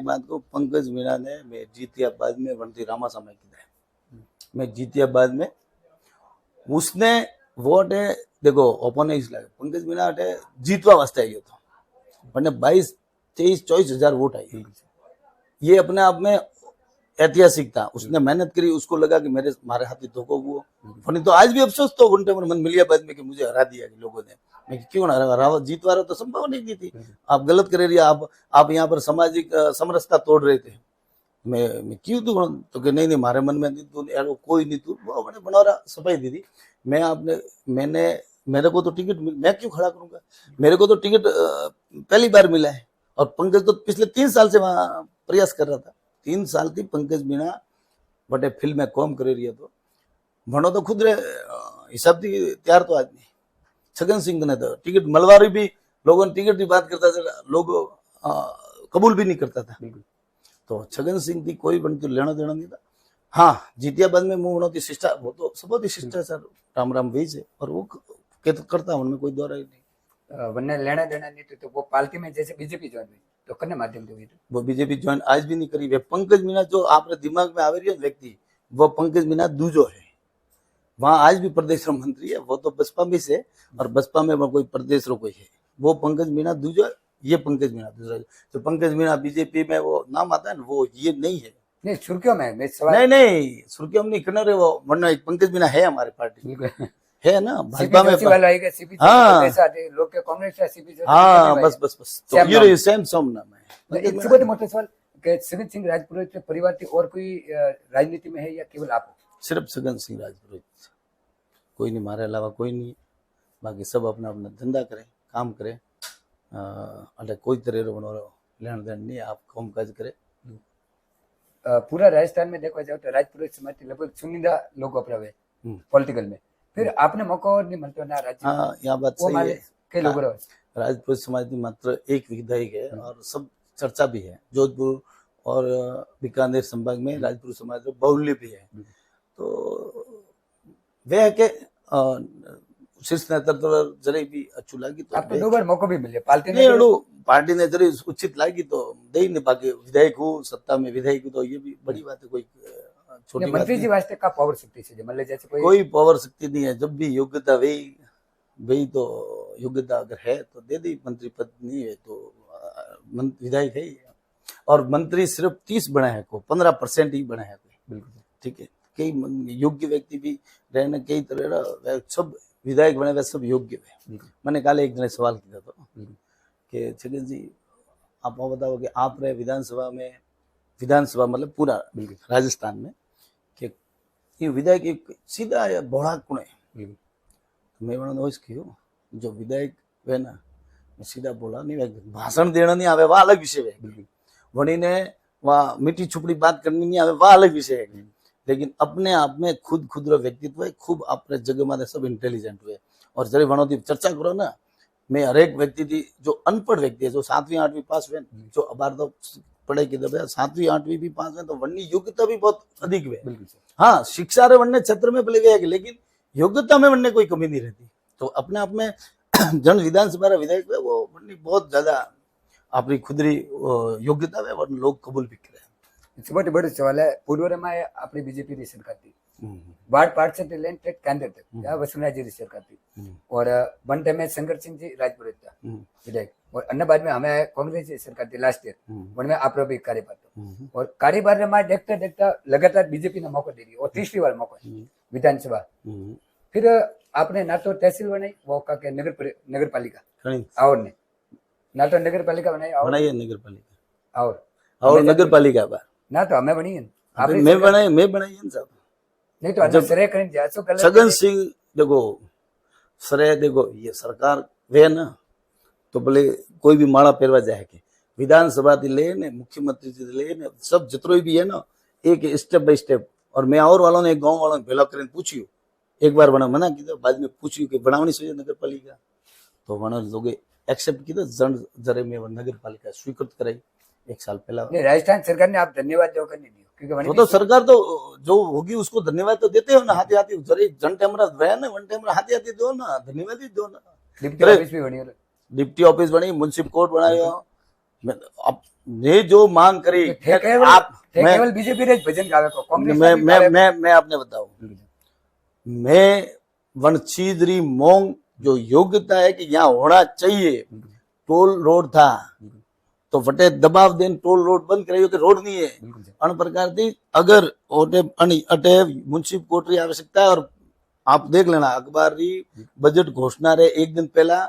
बात को, पंकज मीणा ने मैं जीतियाबाद में वनती रामा समय की मैं जीतियाबाद में उसने वोट है देखो ओपन है, इसलिए पंकज मीणा जीतवा वास्ते आई था, मैंने 22-23-24 हजार वोट आई। ये अपने आप में ऐतिहासिक था। उसने मेहनत करी, उसको लगा कि हमारे हाथी धोखो हुआ। फनी तो आज भी अफसोस तो घंटे मन मिलियाबाद में कि मुझे हरा दिया कि लोगों ने। मैं क्यों हरा, जीतवा रहा तो संभव नहीं की थी। आप गलत करे रही, आप यहाँ पर सामाजिक समरसता तोड़ रहे थे। मैं क्यों तू तो कि नहीं हमारे मन में नहीं, तू कोई नहीं, तू मैंने बनौरा सफाई दी थी। मेरे को तो टिकट मैं क्यों खड़ा करूंगा, मेरे को तो टिकट पहली बार मिला है। और पंकज तो पिछले 3 साल से वहां प्रयास कर रहा था। 3 साल थी पंकज मीणा बटे फिल्म में कॉम करे रही है, तो भणो तो खुद रे हिसाब थी तैयार तो आदमी। छगन सिंह ने तो टिकट मलवारी भी, लोगों ने टिकट की बात करता था, लोग कबूल भी नहीं करता था। तो छगन सिंह थी कोई बनती लेना देना नहीं था। हाँ, जीतियाबाद में मुंह बनती शिष्टा, वो तो सब शिष्टाचार राम राम वही से, और वो करता उनमें कोई दौरा ही नहीं। वरना लेना देना नहीं तो वो पार्टी में जैसे बीजेपी ज्वाइन हुई तो करने माध्यम से हुई, वो बीजेपी ज्वाइन आज भी नहीं करी। वे पंकज मीणा जो आपने दिमाग में आवे रही है व्यक्ति, वो पंकज मीणा दूजो है। वहां आज भी प्रदेश मंत्री है, वो तो बसपा में से, और बसपा में वो कोई प्रदेश रो कोई है। वो पंकज मीणा दूजो, ये पंकज मीणा दूसरा। तो पंकज मीणा बीजेपी में वो नाम आता है ना, वो ये नहीं है। नहीं सुर्खियों में नहीं सुर्खियों में नहीं करना रहे वो, वरना एक पंकज मीणा है हमारे पार्टी है ना, भाजपा में। हाँ लोग के कांग्रेस का सीपी, हाँ बस तो ये सेम नाम है। एक बहुत मोटा सवाल कि छगन सिंह राजपुरोहित के परिवार की और कोई राजनीति में है या केवल आप? सिर्फ छगन सिंह राजपुरोहित, कोई नहीं, हमारे अलावा कोई नहीं। बाकी सब अपना अपना धंधा करे, काम करे, अरे कोई तरह लेन देन नहीं, आप काम काज करे। पूरा राजस्थान में देखा जाए तो राजपुरोहित समाज के लगभग चुनिंदा लोग अपनावे पॉलिटिकल में, फिर आपने मौका और नहीं मिलता ना राज्य में? हाँ यहाँ बात वो सही माले है। कई लोग रहो। राजपूत समाज की मात्र एक विधायक है और सब चर्चा भी है। जोधपुर और बीकानेर संभाग में राजपूत समाज का बाहुल्य भी है। तो वे है कि शीर्ष नेतृत्व जरे भी अच्छू लागी तो आपको 2 बार मौको भी मिले पार्टी ने नहीं अड़ू पार्टी ने जरे उचित लागी तो दे ही नहीं। बाकी विधायक हूँ सत्ता में विधायक हूँ तो ये भी बड़ी बात है, कोई छोटी बात मंत्री नहीं। जी वास्ते का पावर शक्ति से मतलब जैसे कोई पावर शक्ति नहीं है। जब भी योग्यता वही वही तो योग्यता अगर है तो दे दी। मंत्री पद नहीं है तो विधायक है ही। और मंत्री सिर्फ 30 बना है को 15% ही बना है कोई। बिल्कुल ठीक है, कई योग्य व्यक्ति भी रहने कई तरह सब विधायक बने हुए सब योग्य है। मैंने कल एक जने सवाल किया था कि छगन जी आप बताओ कि आप रहे विधानसभा में, विधानसभा मतलब पूरा राजस्थान में, कि ये विधायक एक सीधा या बड़ा कुण है। मैं बना क्यों जो विधायक है ना मैं सीधा बोला नहीं, भाषण देना नहीं आवे वह अलग विषय है। वणी ने वह मीठी छुपड़ी बात करनी नहीं आवे वह अलग विषय है। लेकिन अपने आप में खुद खुदरा व्यक्तित्व है, खूब अपने जगह में सब इंटेलिजेंट हुए। और जरे वनोदी चर्चा करो ना, मैं हर एक व्यक्ति थी जो अनपढ़ व्यक्ति है जो 7वीं 8वीं पास हुए जो अबार तो पढ़े की दबे 7वीं 8वीं भी पास है तो वन्नी योग्यता भी बहुत अधिक हुए। हाँ शिक्षा रे वन्ने क्षेत्र में भले गए लेकिन योग्यता में वन्ने कोई कमी नहीं रहती। तो अपने आप में जन विधानसभा विधायक है वो वन्नी बहुत ज्यादा अपनी खुदरी योग्यता है और लोग कबूल भी करे। बहुत बड़े सवाल है। पूर्व में अपनी बीजेपी की सरकार थी, बाढ़ पार्ट से लेन टेट केंद्र तक या वसुंधरा जी की सरकार थी। और वन टाइम में शंकर सिंह जी राजपुर था विधायक। और अन्य बाद में हमें कांग्रेस की सरकार थी लास्ट ईयर, उनमें आप भी कार्यभार था। और कार्यभार में देखता देखता लगातार बीजेपी ने मौका दे रही और 30वीं बार मौका विधानसभा। फिर आपने ना तो तहसील बनाई वो का के नगर पालिका और ने ना तो नगर पालिका बनाई नगर पालिका और नगर पालिका ना तो हमें बनी है मैं बनाई सब नहीं तो जब श्रेय करें जैसो गलत छगन सिंह देखो श्रेय देखो ये सरकार वे ना तो भले कोई भी माड़ा पेरवा जाए के विधानसभा थी ले ने मुख्यमंत्री जी ले ने सब जितरो भी है ना एक स्टेप बाय स्टेप। और मैं और वालों ने एक गांव वालों ने भेला कर पूछियो एक बार बना मना की बाद में पूछियो कि बनावनी चाहिए नगर पालिका तो वना लोग एक्सेप्ट की जन जरे में नगर पालिका स्वीकृत कराई 1 साल पहला। राजस्थान सरकार ने आप धन्यवाद दो करने दियो क्योंकि वो तो सरकार तो जो होगी उसको धन्यवाद तो देते हो ना हाथी हाथी जरे जन टेमरा रहे ना वन टेमरा हाथी हाथी दो ना धन्यवाद ही दो ना। डिप्टी ऑफिस भी बनी डिप्टी ऑफिस बनी म्युनिसिपल कोर्ट बनायो। अब ये जो मांग करी आप केवल बीजेपी रे भजन गावे को कांग्रेस मैं आपने बताऊं मैं वन चीजरी मोंग जो योग्यता है कि यहाँ होना चाहिए टोल रोड था तो फटे दबाव देन टोल रोड बंद कराइयो कि रोड नहीं है अन प्रकार थी अगर ओटे अटे म्युनिसिपल कोर्ट की आवश्यकता है। और आप देख लेना अखबार री बजट घोषणा रे एक दिन पहला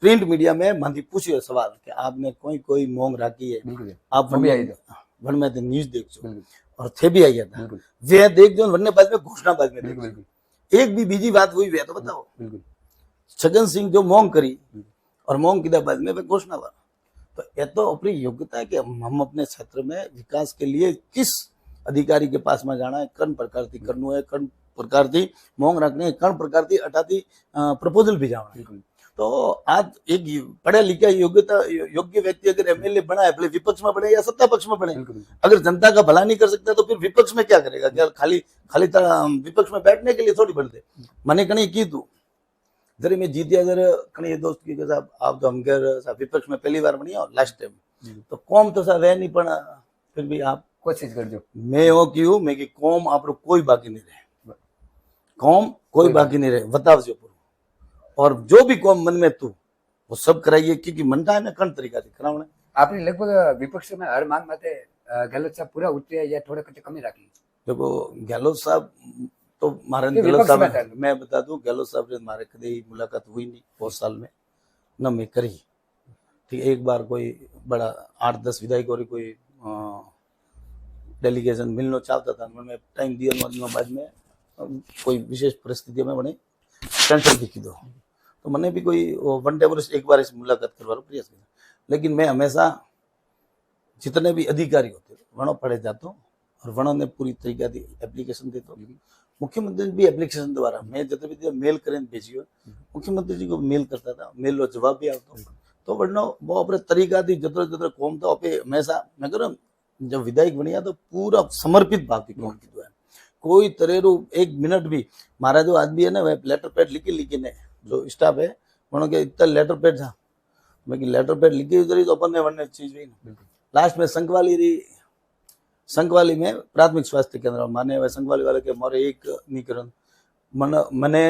प्रिंट मीडिया में मांधी पूछियो सवाल कि आपने कोई मोंग राखी है आप वन में न्यूज देखो और थे भी आई था वे देख दो वरने बाद में घोषणा बाद में एक भी बीजी बात हुई वे तो बताओ। छगन सिंह जो मोंग करी और मोंग की बाद में घोषणा हुआ तो ये तो अपनी योग्यता है कि हम अपने क्षेत्र में विकास के लिए किस अधिकारी के पास में जाना है कौन प्रकार की करना है कौन प्रकार की मोंग रखनी है कौन प्रकार की अटाती प्रपोजल भी जाना है। तो आज एक पढ़े लिखा योग्य व्यक्ति अगर एमएलए बना है भले विपक्ष में बने या सत्ता पक्ष में बने अगर जनता का भला नहीं कर सकता तो फिर विपक्ष में क्या करेगा क्या खाली विपक्ष में बैठने के लिए थोड़ी बनते मैंने कहीं की तू जरे मैं जीती अगर कहीं दोस्त की साहब आप तो हम विपक्ष में पहली बार बनी और लास्ट टाइम तो कौम तो साहब वह नहीं पड़ा फिर भी आप कोशिश कर दो मैं वो क्यों मैं कि कौम आप कोई बाकी नहीं रहे कौम कोई बाकी नहीं रहे बताओ जो और जो भी कौम मन में तू वो सब कराइए क्योंकि मनता है ना कौन तरीका से करावना। आपने लगभग विपक्ष में हर मांग माते गहलोत साहब पूरा उठते हैं या थोड़ा कुछ कमी रखी। देखो गहलोत साहब तो मारे गहलोत साहब मैं बता दूं गहलोत साहब से मारे कभी मुलाकात हुई नहीं बहुत साल में न मैं करी। ठीक एक बार कोई बड़ा 8-10 विधायक और कोई डेलीगेशन मिलना चाहता था मैं टाइम दिया बाद में कोई विशेष परिस्थिति में बने कैंसिल दिखी दो तो मैंने भी कोई वन डे एक बार इस मुलाकात करवा प्रयास किया लेकिन मैं हमेशा जितने भी अधिकारी होते वनों पढ़े जाता हूँ और वनों ने पूरी तरीके की एप्लीकेशन देता हूँ मुख्यमंत्री भी एप्लीकेशन द्वारा मैं जब भी मेल करें भेजी हो मुख्यमंत्री जी को मेल करता था मेल रो जवाब भी आता तो वरना वो अपने तरीका थी जतरो जतरो कौम तो अपे हमेशा मैं करो जब विधायक बनिया तो पूरा समर्पित भाव थी कौम की दुआ कोई तरह रो एक मिनट भी हमारा जो आदमी है ना वह लेटर पैड लिखे ने जो स्टाफ है उन्होंने के इतना लेटर पैड था मैं कि लेटर पैड लिखी जरी तो अपन ने वरने चीज भी लास्ट में संकवाली में प्राथमिक स्वास्थ्य केंद्र माने वह संकवाली वाले के मोरे एक निकरण मने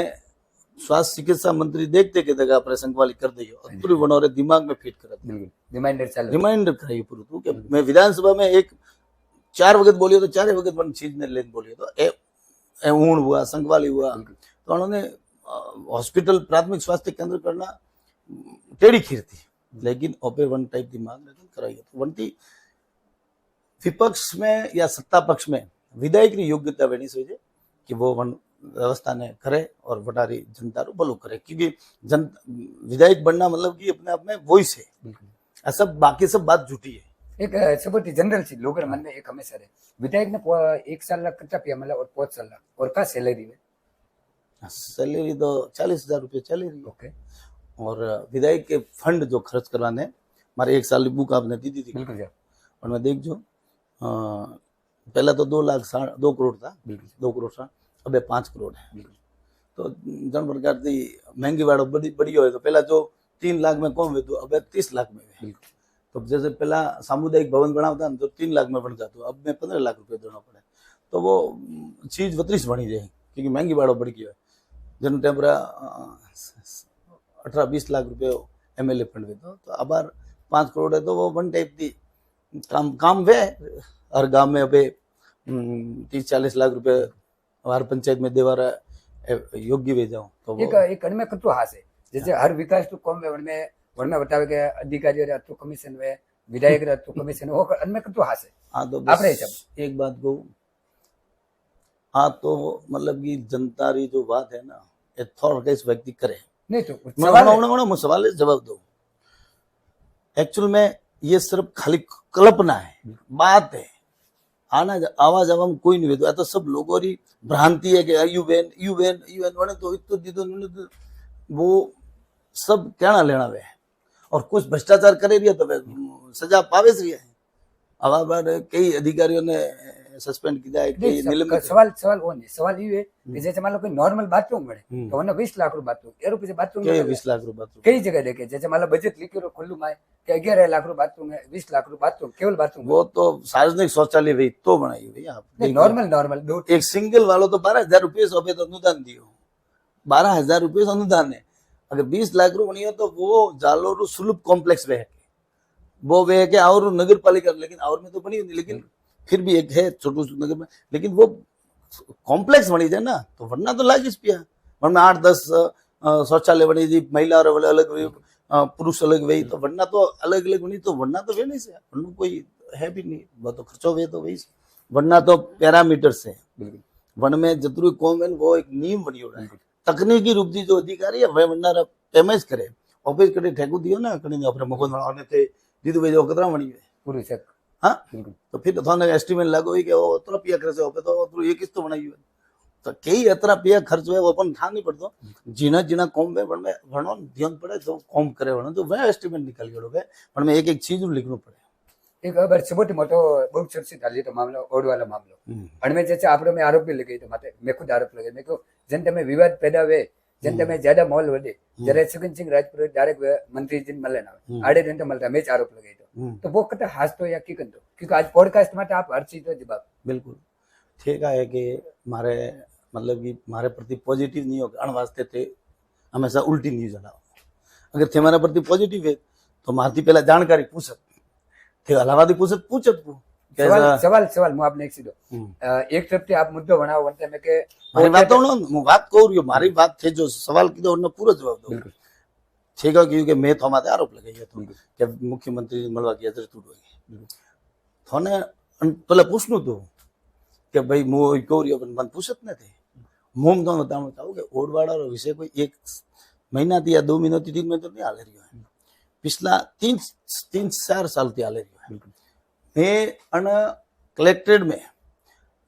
स्वास्थ्य चिकित्सा मंत्री देखते के जगह पर संकवाली कर दियो पूरी बनोरे दिमाग में फिट कर बिल्कुल रिमाइंडर कराइए पूरी तू कि मैं विधानसभा में एक 4 वक्त बोलियो तो 4 वक्त वन चीज ने लेन बोलियो तो ए ऊण हुआ संकवाली हुआ तो उन्होंने हॉस्पिटल प्राथमिक स्वास्थ्य केंद्र करना टेढ़ी खीर थी लेकिन ओपे वन टाइप दिमाग लेकिन कराई तो वनती विपक्ष में या सत्ता पक्ष में विधायक की योग्यता वेनी चाहिए कि वो वन व्यवस्था ने करे और वटारी जनता रो भलो करे क्योंकि जन विधायक बनना मतलब कि अपने आप में वॉइस है ऐसा बाकी सब बात झूठी है एक सबूत जनरल सी लोगों मन में एक हमेशा रहे विधायक ने 1 साल लाख कितना पिया मतलब और 5 साल लाख और का सैलरी है सैलरी तो 40,000 रुपये सैलरी ओके और विधायक के फंड जो खर्च करवाने हमारे 1 साल की बुक आपने दी थी बिल्कुल और मैं देख जो पहला तो 2 करोड़ था 2 करोड़ था अब 5 करोड़ है तो जन प्रकार की महंगी वाड़ो बड़ी हो तो पहला जो 3 लाख में कौन हुए तो अब 30 लाख में हुए तो जैसे पहला सामुदायिक भवन बनाता तो 3 लाख में बन जाता अब में 15 लाख रुपये देना पड़े तो वो चीज वतरीस बनी जाए क्योंकि महंगी वाड़ो बढ़ गई है जन टेम्परा 18-20 लाख रुपये MLA फंड में तो अब 5 करोड़ है तो वो वन टाइप थी काम वे हर गांव में अबे 30-40 लाख रुपए हर पंचायत में देवा रहा योग्य वे जाऊं तो एक अनमे कतो हास है जैसे हर विकास तो कम वन में बतावे के अधिकारी रे तो कमीशन वे विधायक रे तो कमीशन वो अनमे कतो हास है हां तो आपरे एक बात कहूं हाँ तो मतलब कि जनता री जो बात है ना ये थोड़ा कैसे व्यक्ति करे नहीं तो मैं सवाल जवाब दो एक्चुअल में ये सिर्फ खाली कल्पना है बात है आना आवाज आवाम कोई नहीं तो तो सब लोगों की भ्रांति है कि यूएन वने तो इतो दीदो वो सब कहना लेना वे और कुछ भ्रष्टाचार करे भी है तो सजा पावे से है अब कई अधिकारियों ने सस्पेंड किया है कई निलंबित सवाल वो नहीं सवाल ये है कि जैसे मान लो कोई नॉर्मल बाथरूम बने तो वरना 20 लाख रुपए बाथरूम एरो पीछे बाथरूम 20 लाख रुपए बाथरूम कई जगह देखे जैसे मान लो बजट लिखे रो खुल्लू माए कि 11 लाख रुपए बाथरूम है 20 लाख रुपए बाथरूम केवल बाथरूम वो तो सार्वजनिक शौचालय भाई तो बनाई हुई आप नॉर्मल दो एक सिंगल वालों तो 12,000 रुपये सौ पे तो अनुदान दियो 12,000 रुपये अनुदान है अगर 20 लाख रुपये नहीं हो तो वो जालोर सुलभ कॉम्प्लेक्स वे है वो वे है कि और नगर पालिका लेकिन और में तो बनी होती लेकिन फिर भी एक है छोटू नगर में लेकिन वो कॉम्प्लेक्स बनी जाए ना तो वरना तो लागिस पिया वरना 8-10 शौचालय बनी थी महिला और अलग पुरुष अलग वही तो वरना तो अलग अलग बनी तो वरना तो वे नहीं से वरना कोई है भी नहीं वो तो खर्चो वे तो वही वरना तो पैरामीटर से वन में जतरू कौम है वो एक नियम बनी हो रहा है तकनीकी रूप से जो अधिकारी है वह वरना पेमेंट करे ऑफिस करे ठेकू दियो ना कहीं अपने मुकुंद और थे दीदू भाई जो कतरा बनी है पूरी से हाँ तो फिर थाने एस्टिमेट लागो कि वो अतरा पिया करे से तो अतरो ये किस्त बनाई हुई तो कई अतरा पिया खर्च हुए वो अपन ठान नहीं पड़तो जीना जीना कौम में वनो ध्यान पड़े तो कौम करे वनो तो वह एस्टिमेट निकल गयो वे पण में एक चीज लिखनो पड़े एक अगर सबोटी मोटो बहुत चर्चित हाली तो मामलो ओड वाला मामलो अणमे जैसे आपरो में आरोप भी लगे तो माते मैं खुद आरोप लगे मैं को जनता में विवाद पैदा हुए जनता में ज्यादा मॉल वधे जरे सुगन सिंह राजपुर डायरेक्ट मंत्री जिन मले ना आड़े दिन तो मलता मैं आरोप लगे तो वो कते हास तो या की कंदो क्योंकि आज पॉडकास्ट में आप हर चीज तो जवाब बिल्कुल ठीक है कि मारे मतलब कि मारे प्रति पॉजिटिव नहीं होगा अण वास्ते थे हमेशा उल्टी न्यूज हलाओ अगर थे हमारे प्रति पॉजिटिव है तो मारती पहला जानकारी पूछत थे अलावादी पूछत सवाल मैं आपने एक सीधो एक तरफ से आप मुद्दो बनाओ वनते में के मारी बात तो मैं बात कहूं रही हूं मारी बात थे जो सवाल की तो पूरा जवाब दो ठीक है क्योंकि मैं तो हमारे आरोप लगे तो कि मुख्यमंत्री मलवा की अदर टूट गई थोने पहले पूछनो तो कि भाई मो कोरियो मन पूछत न थे मोम तो बताऊं चाहूं कि ओडवाड़ा रो विषय कोई 1 महीना थी या 2 महीना थी 3 महीने तो नहीं हाले रही है पिछला 3-4 साल थी हाले रही है मैं अन कलेक्टेड में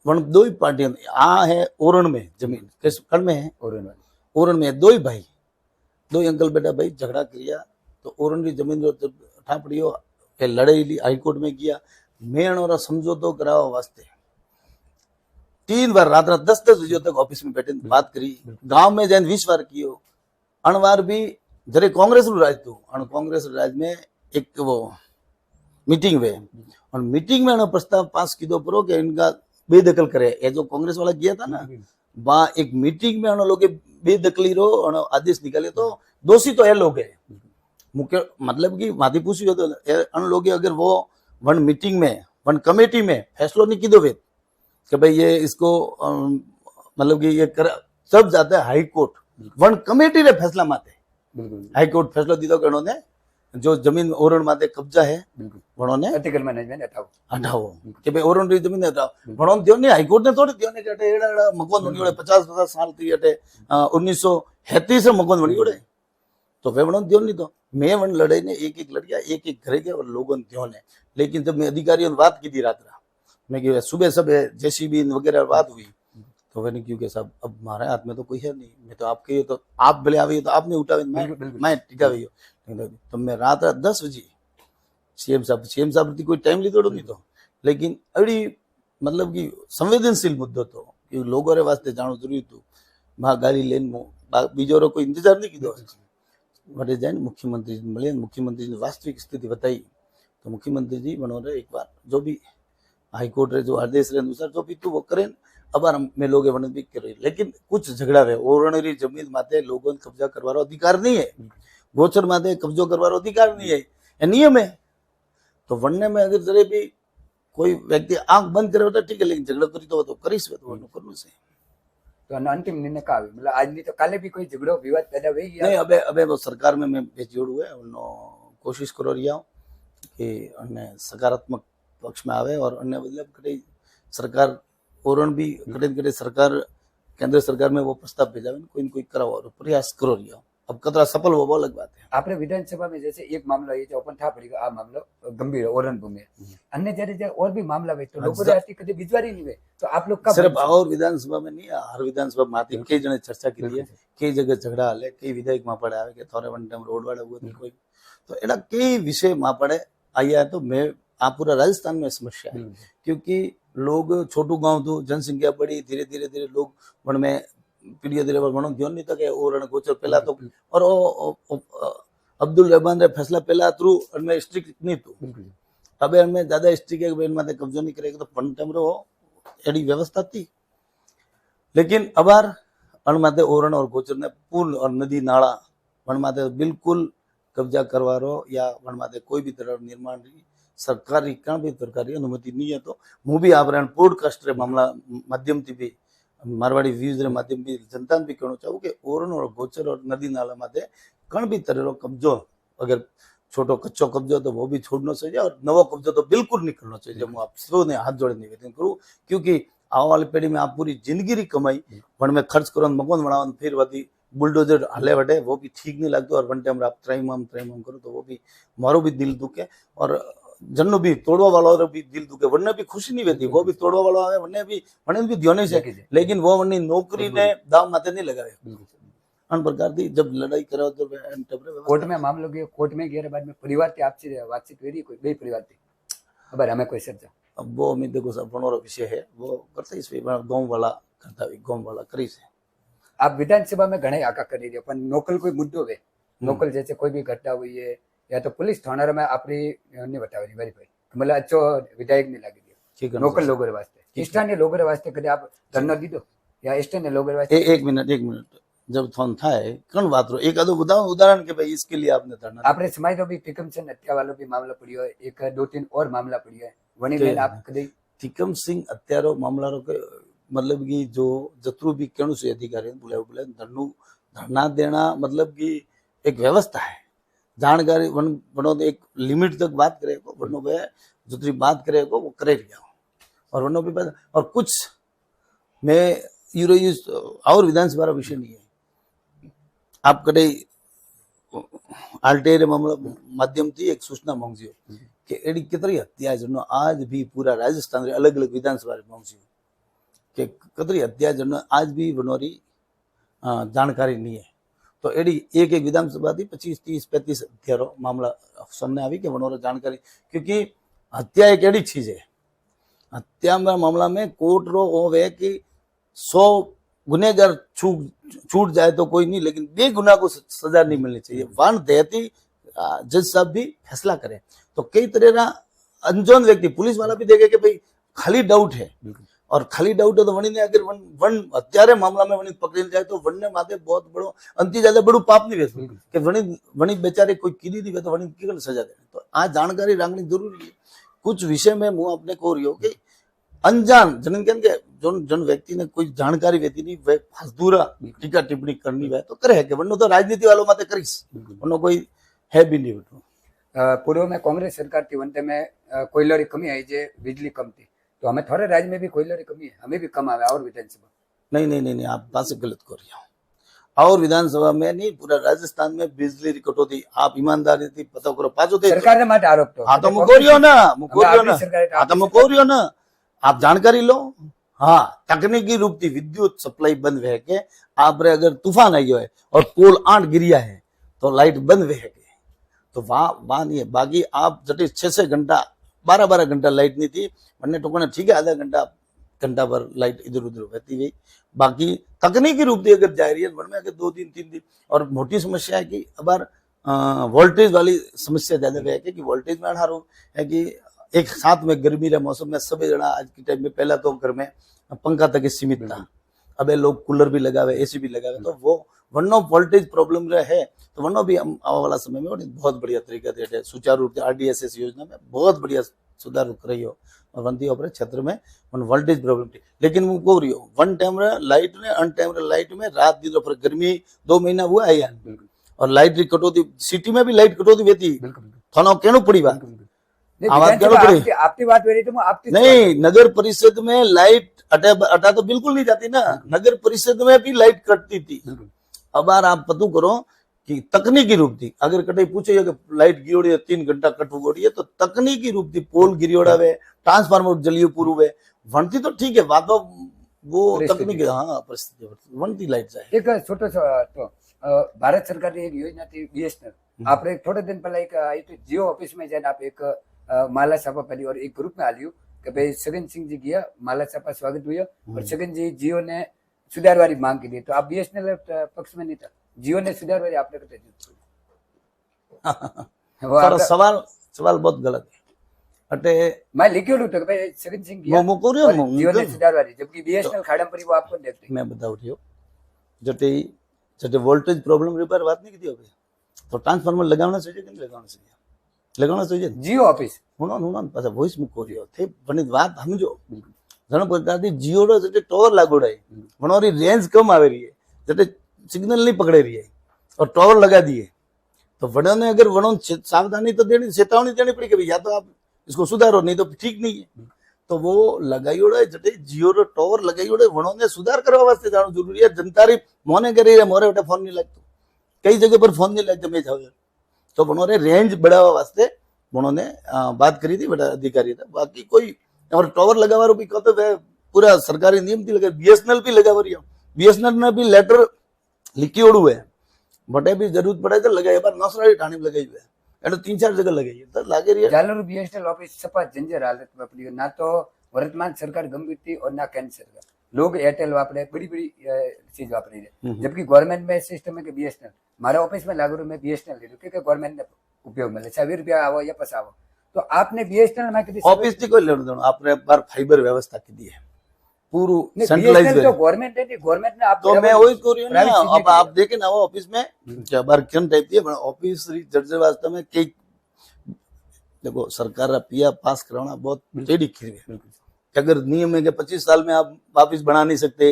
वण दो ही पार्टियां आ है ओरण में जमीन किस कण में है ओरन वाली ओरण में है, दो ही भाई दो ही अंकल बेटा भाई झगड़ा किया तो ओरण की जमीन जो ठापड़ियो ए लड़ाई ली हाईकोर्ट में किया मेण और समझौतो करावा वास्ते 3 बार रात रात 10-10 बजे तक ऑफिस में बैठे बात करी गांव में जाने 20 बार कियो अणवार भी जरे कांग्रेस रू राज थू अण कांग्रेस राज में एक वो मीटिंग वे और मीटिंग में अण प्रस्ताव पास कीधो परो कि इनका बेदखल करे ये जो कांग्रेस वाला किया था ना वहां एक मीटिंग में अण लोग बेदखली रो अण आदेश निकाले तो दोषी तो ये लोग है मुख्य मतलब कि माधी पूछी हो तो अण लोग अगर वो वन मीटिंग में वन कमेटी में फैसलो नहीं कीधो वे कि भाई ये इसको मतलब कि ये कर सब जाता है हाई कोर्ट वन कमेटी ने फैसला माते बिल्कुल हाई कोर्ट फैसलो दीधो कि उन्होंने जो जमीन ओरण माते कब्जा है बिल्कुल उन्होंने अतिक्रमण मैनेजमेंट हटाओ हटाओ कि भाई ओरण री जमीन हटाओ भणोन दियो ने हाई कोर्ट ने थोड़ी दियो ने कि अटे एड़ा एड़ा मकान बनी ओड़े 50-50 साल थी अटे 1933 में मकान बनी ओड़े तो वे भणोन दियो नहीं तो मैं वन लड़ाई ने एक लड़िया एक घरे गया और लोगों ने दियो ने लेकिन जब मैं अधिकारियों ने बात की थी रात मैं कि सुबह सुबह जेसीबी वगैरह बात हुई तो मैंने क्यों कि साहब अब हमारे हाथ में तो कोई है नहीं मैं तो आपके तो आप भले आवे तो आपने उठावे मैं टिका हुई तो मैं रात 10 बजे सीएम साहब कोई टाइम ली तोड़ो नहीं तो लेकिन अड़ी मतलब कि संवेदनशील मुद्दो तो कि लोगों रे वास्ते जानो जरूरी तो मां गाड़ी लेन बीजो रो कोई इंतजार नहीं कीधो वटे जाए मुख्यमंत्री मिले मुख्यमंत्री ने वास्तविक स्थिति बताई तो मुख्यमंत्री जी बनोरे एक बार जो भी हाईकोर्ट रे जो आदेश रे अनुसार जो भी तू वो करें अब में लोग वन भी करे लेकिन कुछ झगड़ा है ओरण री जमीन माते लोगों ने कब्जा करवारो अधिकार नहीं है गोचर माते कब्जो करवारो अधिकार नहीं है ये नियम है तो वन्य में अगर जरे भी कोई व्यक्ति आंख बंद करे तो ठीक है लेकिन झगड़ा करी तो करीश तो करने से तो अंतिम निर्णय का मतलब आज नहीं तो काले भी कोई झगड़ो विवाद पैदा हुई गया नहीं अबे अबे वो सरकार में मैं जोड़ू है उन्नो कोशिश करो रिया कि अन्य सकारात्मक पक्ष में आवे और अन्य मतलब कटे सरकार ओरण भी कटे सरकार केंद्र सरकार में वो प्रस्ताव भेजावे कोई न कोई कराओ और प्रयास करो रिया अब कतरा सफल हो वो अलग बात है आपने विधानसभा में जैसे एक मामला ये जो ओपन था पड़ी आ मामलो गंभीर ओरण भूमि अन्य जरे और भी मामला हुए तो लोगों ने कभी विद्वारी नहीं हुए तो आप लोग कब सिर्फ और विधानसभा में नहीं हर विधानसभा माती कई जने चर्चा की है कई जगह झगड़ा हाले कई विधायक मां पड़े आवे के थोड़े वन टाइम रोड वाला हुआ कोई तो एड़ा कई विषय मां पड़े आया तो मैं आप पूरा राजस्थान में समस्या है क्योंकि लोग छोटू गांव तो जनसंख्या बढ़ी धीरे धीरे धीरे लोग वन में पीढ़ी धीरे वन ध्यान नहीं तक ओरण गोचर पहला तो और अब्दुल रहमान रे फैसला पहला थ्रू उनमें स्ट्रिक्ट नहीं तो अब इनमें ज्यादा स्ट्रिक्ट है कि इनमें कब्जो नहीं करेगा तो वन टाइम रो एडी व्यवस्था थी लेकिन अबार अणमाते ओरण और गोचर ने पुल और नदी नाला वनमाते बिल्कुल कब्जा करवारो या वनमाते कोई भी तरह निर्माण सरकारी कण भी सरकारी अनुमति नहीं है तो હું भी आप पॉडकास्ट रे मामला माध्यम थी भी मारवाड़ी व्यूज रे माध्यम भी जनता भी कहना चाहूँ कि ओरण और गोचर और नदी नाला माते कण भी तरह कब्जो अगर छोटो कच्चो कब्जो तो वो भी छोड़ना चाहिए और नवो कब्जो तो बिल्कुल नहीं करना चाहिए जब आप सबने हाथ जोड़े निवेदन करूँ क्योंकि आने वाली पीढ़ी में आप पूरी जिंदगी री कमाई वन में खर्च करो मकान बनाओ फिर वही बुलडोजर हले वटे वो भी ठीक नहीं लगता और वन टाइम आप त्राईमाम करो तो वो भी मारो भी दिल दुखे और जन्नो भी तोड़वा वाला भी दिल दुखे वरने भी खुशी नहीं रहती वो भी तोड़वा वाला आवे वरने भी ध्यान से लेकिन वो वरनी नौकरी ने दाव माथे नहीं लगावे अन प्रकार दी जब लड़ाई करो तो कोर्ट में मामलो गयो कोर्ट में गया बाद में परिवार के आपसे बातचीत हुई कोई बे परिवार थी अब हमें कोई चर्चा अब वो उम्मीद देखो सब बनोरा विषय है वो करते इस गांव वाला करता है गांव वाला करी से आप विधानसभा में घणे आका करी रहे पर नोकल कोई मुद्दो है नोकल जैसे कोई भी घटना हुई है या तो पुलिस थाना में आपरी नहीं बतावे वेरीफाई मतलब अच्छो विधायक नहीं लगी दियो लोकल लोगों रे वास्ते स्थानीय लोगों रे वास्ते कदे आप धरना दी दो या स्थानीय लोगों रे वास्ते एक मिनट जब थोन था कौन बात रो एक आधो बताओ उदाहरण के भाई इसके लिए आपने धरना आपने समाज रो भी टिकम सिंह हत्या वालों भी मामला पड़ियो है एक दो तीन और मामला पड़ियो है वनी में आप कदे टिकम सिंह हत्या रो मामला रो मतलब कि जो जतरू भी केणु से अधिकारी बुलाए धरना देना मतलब कि एक व्यवस्था है जानकारी वनो एक लिमिट तक बात करे को वनो पे जितनी बात करे को वो करे गया और वनो भी और कुछ मैं और विधानसभा विषय नहीं है आप कदे आरटीआई मामला माध्यम थी एक सूचना मांगजी कि एडी कितरी हत्या जनो आज भी पूरा राजस्थान रे अलग अलग विधानसभा मांगजी कि कतरी हत्या जन आज भी बनोरी जानकारी नहीं है। तो एडी एक एक विधानसभा थी 25 30 35 हत्यारो मामला सामने આવી કે વનોરો जानकारी, क्योंकि हत्या एक एडी चीज है, हत्या में मामला में कोर्ट रो होवे कि 100 गुनेगार छूट जाए तो कोई नहीं, लेकिन बेगुनाह को सजा नहीं मिलनी चाहिए। वन देती जज साहब भी फैसला करें। तो कई तरह का अनजान व्यक्ति पुलिस वाला भी देखे कि भाई खाली डाउट है, और खाली डाउट है तो वनी ने अगर वन हत्यारे मामला में वनी पकड़ी जाए तो वन ने माथे बहुत बड़ो अंति ज्यादा बड़ू पाप नहीं वेसू कि वनी बेचारे कोई कीदी दी तो वनी की सजा दे। तो आ जानकारी राखनी जरूरी है। कुछ विषय में मुंह अपने को रही हो कि अनजान जन के जन व्यक्ति ने कोई जानकारी रहती नहीं वे फालतूरा टीका टिप्पणी करनी है तो करे कि वनो तो राजनीति वालों माते करीस, वनो कोई है भी नहीं बेटो। पूर्व में कांग्रेस सरकार थी वनते में कोयला री कमी आई जे बिजली कम थी, तो हमें थोड़े राज्य में भी कोयला री कमी है, हमें भी कम आवे और विधानसभा नहीं नहीं नहीं नहीं आप बात से गलत कर रही हो। और विधानसभा में नहीं पूरा राजस्थान में बिजली री कटौती आप ईमानदारी थी पता करो पाछो थे सरकार ने माटे आरोप तो हाँ तो मुकोरियो ना हाँ तो मुकोरियो ना आप जानकारी लो। हाँ तकनीकी रूप थी विद्युत सप्लाई बंद रह के आप रे अगर तूफान आई है और पोल 8 गिरिया है तो लाइट बंद रह गई, तो वहां नहीं है। बाकी आप जटे 6 घंटा 12 घंटा लाइट नहीं थी वरना टोकने ठीक है आधा घंटा भर लाइट इधर उधर बहती गई। बाकी तकनीकी रूप से अगर जा रही है वन में अगर 2 दिन 3 दिन। और मोटी समस्या है कि अबार वोल्टेज वाली समस्या ज्यादा है कि वोल्टेज में अठारो है कि एक साथ में गर्मी रे मौसम में सभी जना आज के टाइम में पहला तो घर में पंखा तक सीमित था, अब लोग कूलर भी लगावे एसी भी लगावे, तो वो वनो वोल्टेज प्रॉब्लम है। तो वनो भी आने वाला समय में बहुत बढ़िया तरीका से सुचारू रूप से RDSS योजना में बहुत बढ़िया सुधार कर रही हो और वनती ओपरे क्षेत्र में वन वोल्टेज प्रॉब्लम थी। लेकिन वो बोल रही हो वन टाइम लाइट ने अन टाइम लाइट में रात दिन पर गर्मी 2 महीना हुआ है यार, और लाइट री कटौती सिटी में भी लाइट कटौती रहती थाना कहना पड़ी बात आपकी बात हो रही तो आपकी नहीं। नगर परिषद में लाइट अटा तो बिल्कुल नहीं जाती ना, नगर परिषद में भी लाइट कटती थी। अब यार आप पता करो कि तकनीकी रूप थी अगर कटे पूछे कि लाइट गिरोड़ी है 3 घंटा कटू गोड़ी है तो तकनीकी रूप थी पोल गिरियोड़ा वे ट्रांसफार्मर जलियो पूरू वे वनती तो ठीक है बात वो तकनीकी हाँ परिस्थिति वनती लाइट जाए। एक छोटो सा तो भारत सरकार की एक योजना थी BSNL, आपने थोड़े दिन पहले एक आई थी जियो ऑफिस में जाने आप एक माला छापा पड़ी और एक ग्रुप में आ लियो कि भाई छगन सिंह जी गया माला छापा स्वागत हुआ और छगन जी जियो ने सुधार वाली मांग की थी, तो आप BSNL पक्ष में नहीं था, जियो ने सुधार वाली आपने कहते सवाल बहुत गलत है। अटे मैं लिखियो लूँ तो भाई छगन सिंह गया जियो ने सुधार वाली, जबकि BSNL खाड़म परी वो आपको देखते। मैं बताऊँ रही हूँ जटे वोल्टेज प्रॉब्लम रिपेयर बात नहीं की थी तो ट्रांसफार्मर लगाना चाहिए कि नहीं लगाना चाहिए जियो ऑफिस हुना पाछा वॉइस मुको रह्यो थे पण बात समझो घणो प्रकार थी जियो रो जटे टॉवर लागोड़ा है वनोरी रेंज कम आवे रही है जटे सिग्नल नहीं पकड़े रही है और टॉवर लगा दिए तो वनों ने अगर वनों सावधानी तो देनी चेतावनी देनी पड़ी कि या तो आप इसको सुधारो नहीं तो ठीक नहीं है। तो वो लगाइयोड़ा है जटे जियो रो टॉवर लगाइयोड़े वनों ने सुधार करवा वास्ते जानो जरूरी है। जनता री मोने करी रे मोरे बेटा फोन नहीं लगतो कई जगह पर फोन नहीं लगता मैं जाओ तो उन्होंने रेंज बढ़ावा वास्ते उन्होंने बात करी थी बेटा अधिकारी था। बाकी कोई और टॉवर लगावा भी कहते थे पूरा सरकारी नियम थी लगा BSNL भी लगा रही BSNL ने भी लेटर लिखी ओड़ू है बटे भी जरूरत पड़े तो लगाई बार नौसराड़ी ठाणे में लगाई हुए है 3-4 जगह लगाई है तो लागे रही है। Jalore BSNL office Sapa ginger हालत में पड़ी ना तो वर्तमान सरकार गंभीर थी और ना केंद्र सरकार, लोग एयरटेल वापरे बड़ी चीज वापरी है, जबकि गवर्नमेंट में सिस्टम है कि BSNL मारे ऑफिस में लागू मैं BSNL ले लूं क्योंकि गवर्नमेंट ने उपयोग में 20 रुपया आवो या पस आवो तो आपने BSNL में कितनी ऑफिस थी कोई लेने देना आपने बार फाइबर व्यवस्था की दी है पूरू सेंट्रलाइज तो गवर्नमेंट है गवर्नमेंट ने आप तो मैं वही कर रही हूं ना। अब आप देखें ना वो ऑफिस में क्या बार किन टाइप की ऑफिस जर्जर वास्तव में कई देखो सरकार पिया पास कराना बहुत टेढ़ी खीर है। अगर नियम है कि 25 साल में आप वापिस बना नहीं सकते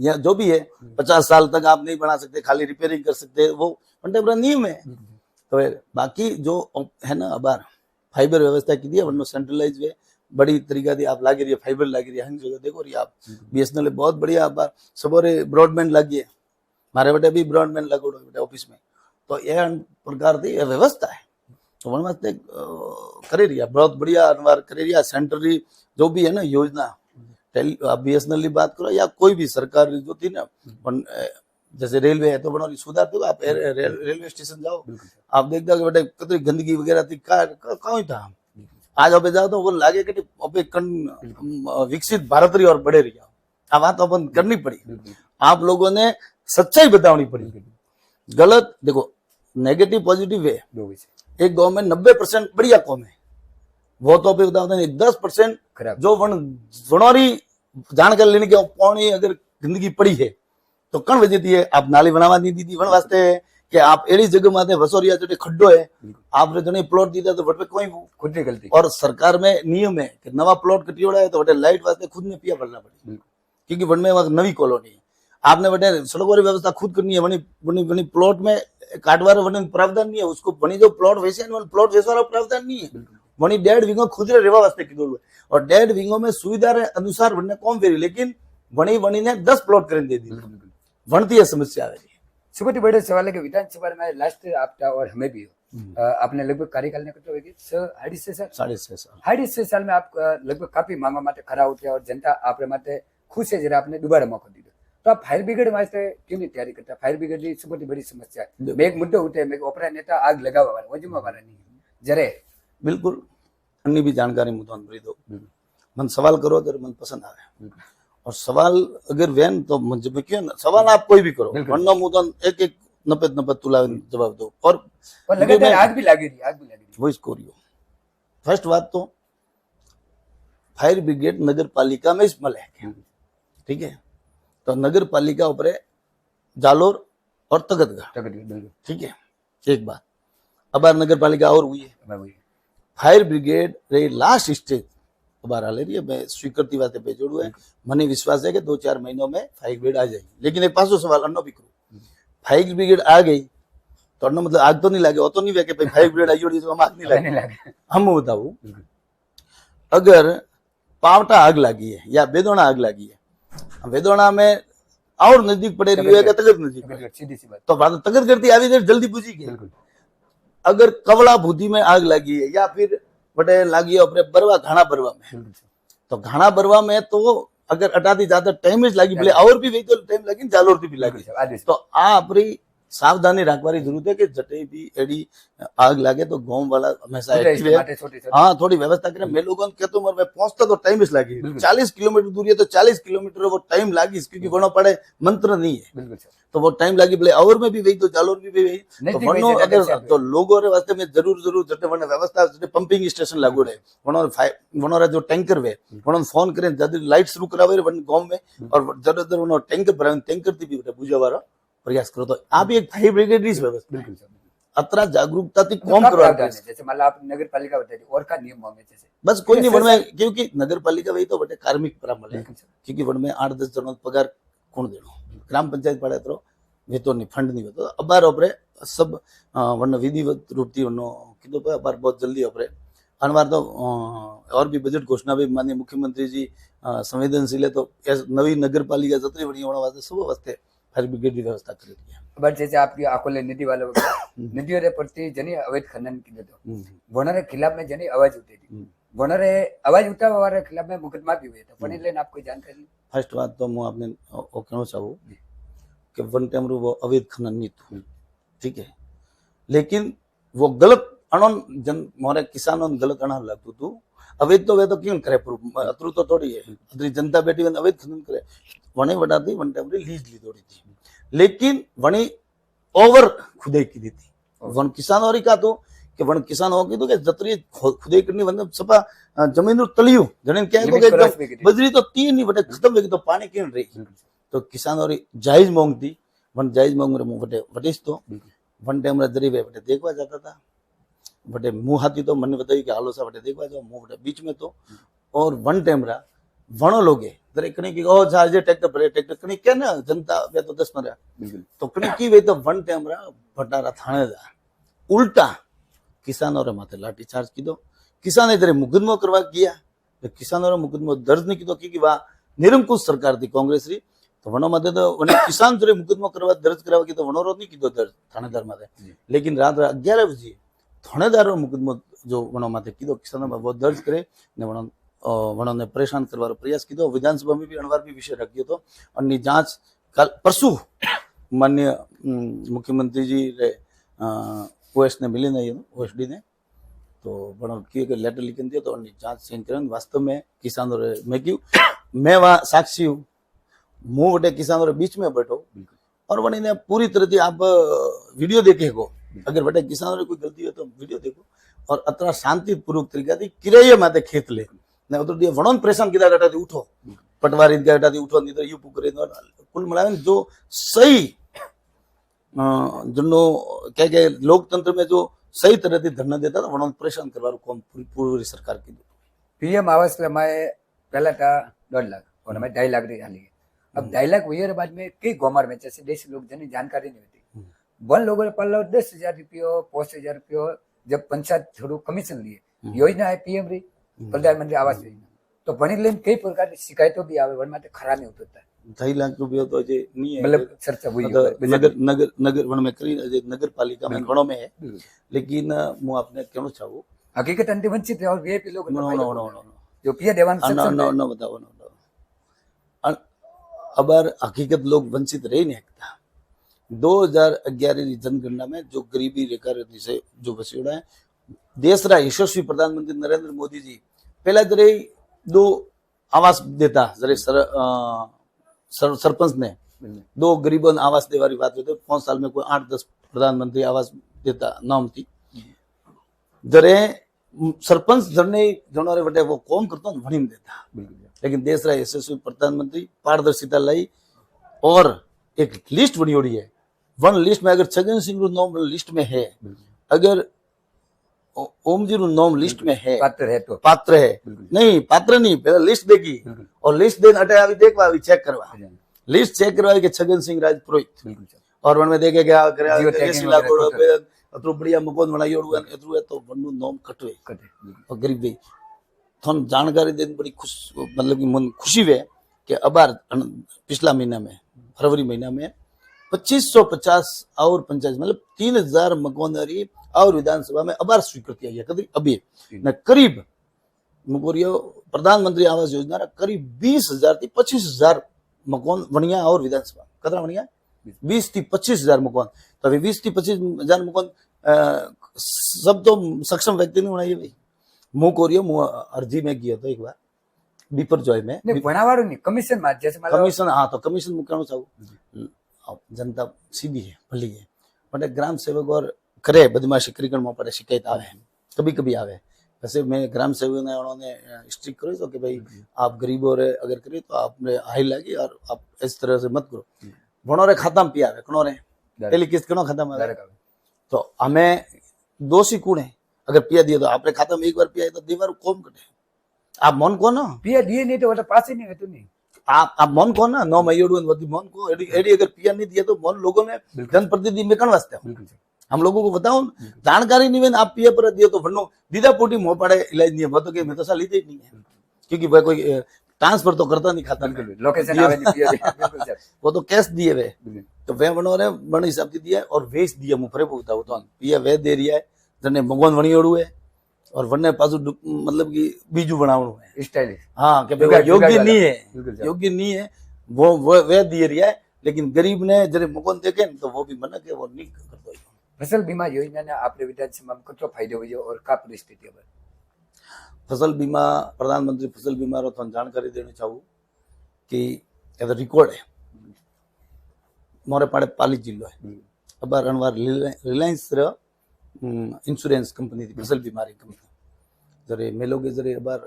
या जो भी है 50 साल तक आप नहीं बना सकते खाली रिपेयरिंग कर सकते वो कंटेम्पररी नियम है। तो बाकी जो है ना अब फाइबर व्यवस्था की दी है वरना सेंट्रलाइज वे बड़ी तरीका थी आप लागे रही है फाइबर लागे रही है हर जगह देखो रही आप BSNL बहुत बढ़िया अब सबोरे ब्रॉडबैंड लागी है मारे बेटे भी ब्रॉडबैंड लगो बेटे ऑफिस में तो यह प्रकार की व्यवस्था है तो वन वास्ते करे रही है बहुत बढ़िया अनवार करे रही है सेंट्रली जो भी है ना योजना आप BSNL की बात करो या कोई भी सरकार जो थी ना, जैसे रेलवे है तो बनो सुधार तो आप रेलवे स्टेशन जाओ, आप देखते हो कि बेटे कितनी गंदगी वगैरह थी, कहाँ ही था। आज आप जाओ तो वो लागे कि विकसित भारत रही और बढ़े रही। आ बात अपन करनी पड़ी, आप लोगों ने सच्चाई बतानी पड़ी। गलत देखो, नेगेटिव पॉजिटिव है। एक गांव में 90% बढ़िया कौम है, वो तो अभी बताते हैं 10% जो वनोरी जानकारी लेने के पानी अगर गंदगी पड़ी है तो कण वजह थी है। आप नाली बनावा दी थी वन वास्ते कि आप एड़ी जगह में वसोरिया जो खड्डो है, आपने जो प्लॉट दीदा तो वट कोई खुद की गलती। और सरकार में नियम है कि नवा प्लॉट कटियोड़ा है तो वटे लाइट वास्ते खुद ने पिया भरना पड़े, क्योंकि वन में वहां नवी कॉलोनी है। आपने वटे सड़कों की व्यवस्था खुद करनी है। वनी प्लॉट में काटवार वन प्रावधान नहीं है, उसको वनी जो प्लॉट वैसे प्लॉट वैसा वाला प्रावधान नहीं है। वनी 1.5 विंगो खुद रेवा वास्ते कीधो और 1.5 विंगो में सुविधा अनुसार वने कौन फेरी, लेकिन वनी ने 10 प्लॉट कर दे दी। वनती है समस्या है। सबसे बड़े सवाल है कि विधानसभा में लास्ट आपका और हमें भी हो, आपने लगभग कार्यकाल ने कितना होगी 6.5 साल में आप लगभग काफी मांगवा माटे खरा उतर्या और जनता आपरे माटे खुश है जरा आपने दोबारा मौको दीधो। तो आप फायर ब्रिगेड वास्ते क्यों नहीं तैयारी करता? फायर ब्रिगेड की सबसे बड़ी समस्या है, एक मुद्दो उठे मैं ओपरा नेता आग लगावा वाला वजमा वाला नहीं जरे बिल्कुल अन्य भी जानकारी मुद्दों भरी दो। मन सवाल करो तो मन पसंद आवे, और सवाल अगर वैन तो मुझे क्यों ना सवाल आप कोई भी करो, वरना मुद्दों एक नपत तुला जवाब दो। और लगातार आग भी लगी रही वो इसको रियो। फर्स्ट बात तो फायर ब्रिगेड नगर पालिका में इसमें है, ठीक है। तो नगर पालिका ऊपर जालोर और तगतगढ़, ठीक है। एक बात अब नगर पालिका और हुई है, फायर ब्रिगेड रही लास्ट स्टेज बार ले रही है। मैं स्वीकृति वास्ते पे जोड़ू है, मने विश्वास है कि 2-4 महीनों में फायर ब्रिगेड आ जाएगी। लेकिन एक पासो सवाल अन्नो भी करूं, फायर ब्रिगेड आ गई तो अन्नो मतलब आग तो नहीं लगे, वो तो नहीं कि फायर ब्रिगेड आई और हम आग नहीं लगे। हम बताऊ अगर पावटा आग लगी है या बेदोना आग लगी है, बेदोना में और नजदीक पड़े रही है तगत नजदीक, सीधी सी बात तो बात तगत करती आवी देर जल्दी बुझी गई। अगर कवला भूदी में आग लगी है या फिर बटे लगी है अपने बरवा घाना बरवा में, तो घाना बरवा में तो अगर अटाती ज्यादा टाइम लगी बोले और भी वही तो टाइम लगी जालोर भी लगी। तो अपनी सावधानी रखवारी जरूरत है कि जटे भी एडी आग लगे तो गांव वाला हमेशा एक्टिव है। हाँ थोड़ी व्यवस्था करें। मैं लोगों को कहता हूँ मैं पहुंचता तो टाइम लगी 40 किलोमीटर दूरी है तो 40 किलोमीटर वो टाइम लगी, क्योंकि वनो पड़े मंत्र नहीं है तो वो टाइम लगी बोले और में भी वही तो जालोर भी वही तो वनो अगर तो लोगों रे वास्ते में जरूर जटे वने व्यवस्था पंपिंग स्टेशन लागू रहे वनो जो टैंकर वे वनो फोन करें जल्दी लाइट शुरू करावे वन गांव में और जरूर वनो टैंकर भरावे टैंकर थी भी पूजा वाला प्रयास करो। तो आप एक फायर ब्रिगेड व्यवस्था अतरा जागरूकता थी कौन करो जैसे मान लो आप नगर पालिका बता दी और का नियम होंगे जैसे बस कोई नहीं वन में, क्योंकि नगर पालिका वही तो बटे कार्मिक परामल है, क्योंकि वन में 8-10 जनों पगार कौन देनो, ग्राम पंचायत पड़े तो वेतन नहीं फंड नहीं होता। अब बार ओपरे सब वन विधिवत रूप थी वनो कीधो पे बार बहुत जल्दी ओपरे अनवार तो और भी बजट घोषणा भी माननीय मुख्यमंत्री जी संवेदनशील है तो नवी नगर पालिका जतरी बड़ी होने वास्ते सब वास्ते फायर ब्रिगेड की व्यवस्था कर रही है। बट जैसे आपकी आकोले नदी वाले नदियों रे प्रति जनी अवैध खनन की दो वनरे खिलाफ में जनी आवाज उठी थी, वनरे आवाज उठावा वाले खिलाफ में मुकदमा भी हुए थे पण लेन आप कोई जानकारी? फर्स्ट बात तो मैं आपने ओ कहना चाहूँ कि वन टेमरू वो अवैध खनन नहीं था, ठीक है, लेकिन वो गलत अणन जन मोरे किसानों गलत अणन लगतु तू अवैध तो वे तो क्यों करे अतरू तो थोड़ी है अतरी जनता बैठी वन अवैध खनन करे वने वडाती वन टेमरी लीज ली थोड़ी थी, लेकिन वनी ओवर खुदाई की थी वन किसान और का तो कि वन किसान हो की तो कि जतरी खुदाई करनी वन सपा जमीन तलियो जने क्या तो बजरी तो 3 नहीं बटे खत्म हो गई तो पानी क्यों रही, तो किसान और जायज मांग थी वन जायज मांग रे बटे वटिस तो वन टाइम जरी वे बटे देखवा जाता था बटे मुंह हाथी तो मन बताई कि हालो सा बटे देखवा जाओ मुंह बटे बीच में तो और वन टाइम रा वणो लोगे दरेक कने की ओ जा जे ट्रैक्टर भरे ट्रैक्टर कने क्या ना जनता वे तो 10 मरा तो कने की वे तो वन टाइम रा भटारा थानेदार उल्टा किसानों रे माथे लाठी चार्ज कीधो, किसान इधर मुकदमो करवा गया तो किसानों रे मुकदमो दर्ज नहीं कीधो क्योंकि वा निरंकुश सरकार थी कांग्रेस री तो वनो माथे तो वने किसान जो मुकदमो करवा दर्ज करवा की तो वनो रो नहीं कीधो दर्ज थानेदार माथे, लेकिन रात 11 बजे थानेदार रो मुकदमो जो वनो माथे कीधो किसानों में वो दर्ज करे ने वनो वणोने परेशान करवारो प्रयास कीधो। विधानसभा में भी अणवार भी विषय रखियो तो अन्नी जांच कल परसू माननीय मुख्यमंत्री जी रे ओएस ने मिली नहीं ओएसडी ने तो बनो किए के लेटर लिखन दियो तो अन्नी जांच सेन करन वास्तव में किसानों रे मैं क्यों मैं वहां साक्षी हूँ मुंह बटे किसानों रे बीच में बैठो और वनी ने पूरी तरह से आप वीडियो देखे को अगर बटे किसानों रे कोई गलती हो तो वीडियो देखो और अतना शांतिपूर्वक तरीका थी किराए माते खेत ले ने उतर दिए वणोन परेशान कीधा डाटा थी उठो पटवारी डाटा थी उठो नहीं तो यू पुकरे कुल मिलावे जो सही जिनो क्या क्या लोकतंत्र में जो सही तरह से धरना देता था वणोन परेशान करवारो कौन पूरी सरकार की पीएम आवास में मैं पहला था 1.5 लाख और हमें 2.5 लाख डाली है। अब 2.5 लाख हुई के बाद में कई गोमार में जैसे देश लोग जन जानकारी नहीं होती वन लोगों ने पालो 10,000 रुपये 5,000 रुपये जब पंचायत थोड़ू कमीशन लिए योजना है पीएम री प्रधानमंत्री आवास योजना तो बनी लेन कई प्रकार की शिकायतों भी आवे वन में खरा नहीं होता है 2.5 लाख रुपये तो अजय नहीं है मतलब चर्चा हुई नगर नगर नगर वन में करी अजय नगर पालिका में गणों में है लेकिन मैं आपने कहना चाहूँ हकीकत अंति वंचित है और वीआईपी लोग नो जो पिया देवान नो बताओ अबर हकीकत लोग वंचित रह नहीं सकता 2011 की जनगणना में जो गरीबी रेखा से जो वसीड़ा है देश रा यशस्वी प्रधानमंत्री नरेंद्र मोदी जी पहला जरे 2 आवास देता जरे सरपंच ने 2 गरीबों आवास देवारी बात होती 5 साल में कोई 8-10 प्रधानमंत्री आवास देता नाम थी जरे सरपंच जरने जनोरे बटे वो कौन करता वणी देता लेकिन देश रा यशस्वी प्रधानमंत्री पारदर्शिता लाई और एक लिस्ट बनी होड़ी है वन लिस्ट में अगर छगन सिंह नाम लिस्ट में है अगर ओम जी नाम लिस्ट में है पात्र है नहीं पात्र नहीं पहले लिस्ट देगी और लिस्ट देन हटे अभी देखवा अभी चेक करवा लिस्ट चेक करवा के छगन सिंह राजपुरोहित और वन में देखे क्या अतरो बढ़िया मकान बनाई और एतरो तो वनु नाम कटवे और गरीब भाई थोन जानकारी देने बड़ी खुश मतलब कि मन खुशी वे कि अबार पिछला महीना में फरवरी महीना में 2550 और पंचायत मतलब 3000 मकानदारी और विधानसभा में अबार स्वीकृति आई है कभी अभी न करीब मुकोरियो प्रधानमंत्री आवास योजना करीब 20,000 थी 25,000 मकान बनिया और विधानसभा कतरा बनिया 20 थी 25,000 मकान तो अभी 20 थी 25,000 मकान सब तो सक्षम व्यक्ति ने बनाई भाई मुंह कोरियो मुंह अर्जी में किया था एक बार बीपर जॉय में बनावाड़ो नहीं कमीशन में जैसे कमीशन हाँ तो कमीशन मुकानो चाहूँ जनता सीधी है भली है बट ग्राम सेवक और करे बदमाशी करी में पड़े शिकायत आवे कभी कभी आवे वैसे मैं ग्राम सेवक ने उन्होंने स्ट्रिक्ट करो तो कि भाई आप गरीबों रे अगर करे तो आपने हाई लगी और आप इस तरह से मत करो भणो रे खाता में पिया कणो रे पहली किस्त कणो खाता में तो हमें दोषी कौन है अगर पिया दिए तो आपने खाता में एक बार पिया तो दीवार कौन कटे आप मन को ना पिया दिए नहीं तो वो तो पास ही नहीं है नहीं आप मन को ना 9 मई मन को एडी अगर पिया नहीं दिया तो मन लोगों में जनप्रतिनिधि में कौन वास्ते हम लोगों को बताओ जानकारी नहीं है आप पिया पर दिए तो भन्नो दीदा पोटी मोह पड़े इलाज नहीं है तो कि मैं तो साली नहीं है क्योंकि वह कोई ट्रांसफर तो करता नहीं खाता लोकेशन आवे नहीं पिया वो तो कैश दिए वे तो वे बनो रे बन हिसाब से दिया और वेच दिया मुफरे पूछता हो तो पिया वे दे रही है जने भगवान वणी ओड़ू है और वन्ने पासु मतलब कि बीजू बनावणु है स्टाइलिश हाँ कि योग्य नहीं है वो वे दिए रही है लेकिन गरीब ने जरे मकान देखे तो वो भी मना के वो नहीं करतो फसल बीमा योजना ने आपने विधानसभा में कितना फायदो हुई और का परिस्थिति है फसल बीमा प्रधानमंत्री फसल बीमा रो तो जानकारी देनी चाहूँ कि ये रिकॉर्ड है मोरे पाड़े पाली जिलो है अब रणवार रिलायंस इंश्योरेंस कंपनी थी फसल बीमारी कंपनी जरे मैं लोग जरे बार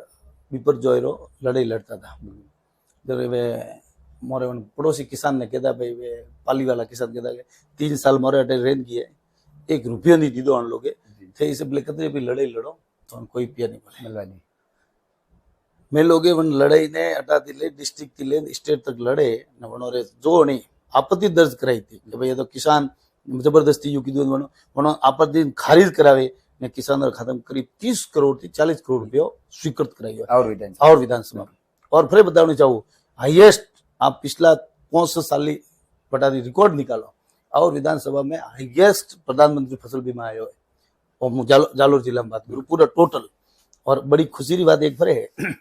बीपर जोयरो लड़ाई लड़ता था जरे वे मोरे पड़ोसी किसान ने कहता भाई वे पाली वाला किसान कहता 3 साल मोरे अटे रेन किए 1 रुपया नहीं दीदो अन लोगे थे इसे बोले कतरे भी लड़ाई लड़ो तो कोई पिया नहीं बोले मैं लोगे वन लड़ाई ने अटा ले डिस्ट्रिक्ट ले स्टेट तक लड़े न वनोरे जो नहीं आपत्ति दर्ज कराई थी कि भाई ये तो किसान जबरदस्ती यू कीधु वनो आपत्ति खारिज करावे ने किसान खाता में करीब 30 करोड़ थी 40 करोड़ रुपया स्वीकृत कराई और विधानसभा और फिर बताना चाहूँ हाईएस्ट आप पिछला 5 साल पटा रिकॉर्ड निकालो और विधानसभा में हाईएस्ट प्रधानमंत्री फसल बीमा आयो है और जालोर जिला में बात करूँ पूरा टोटल और बड़ी खुशी की बात एक फिर है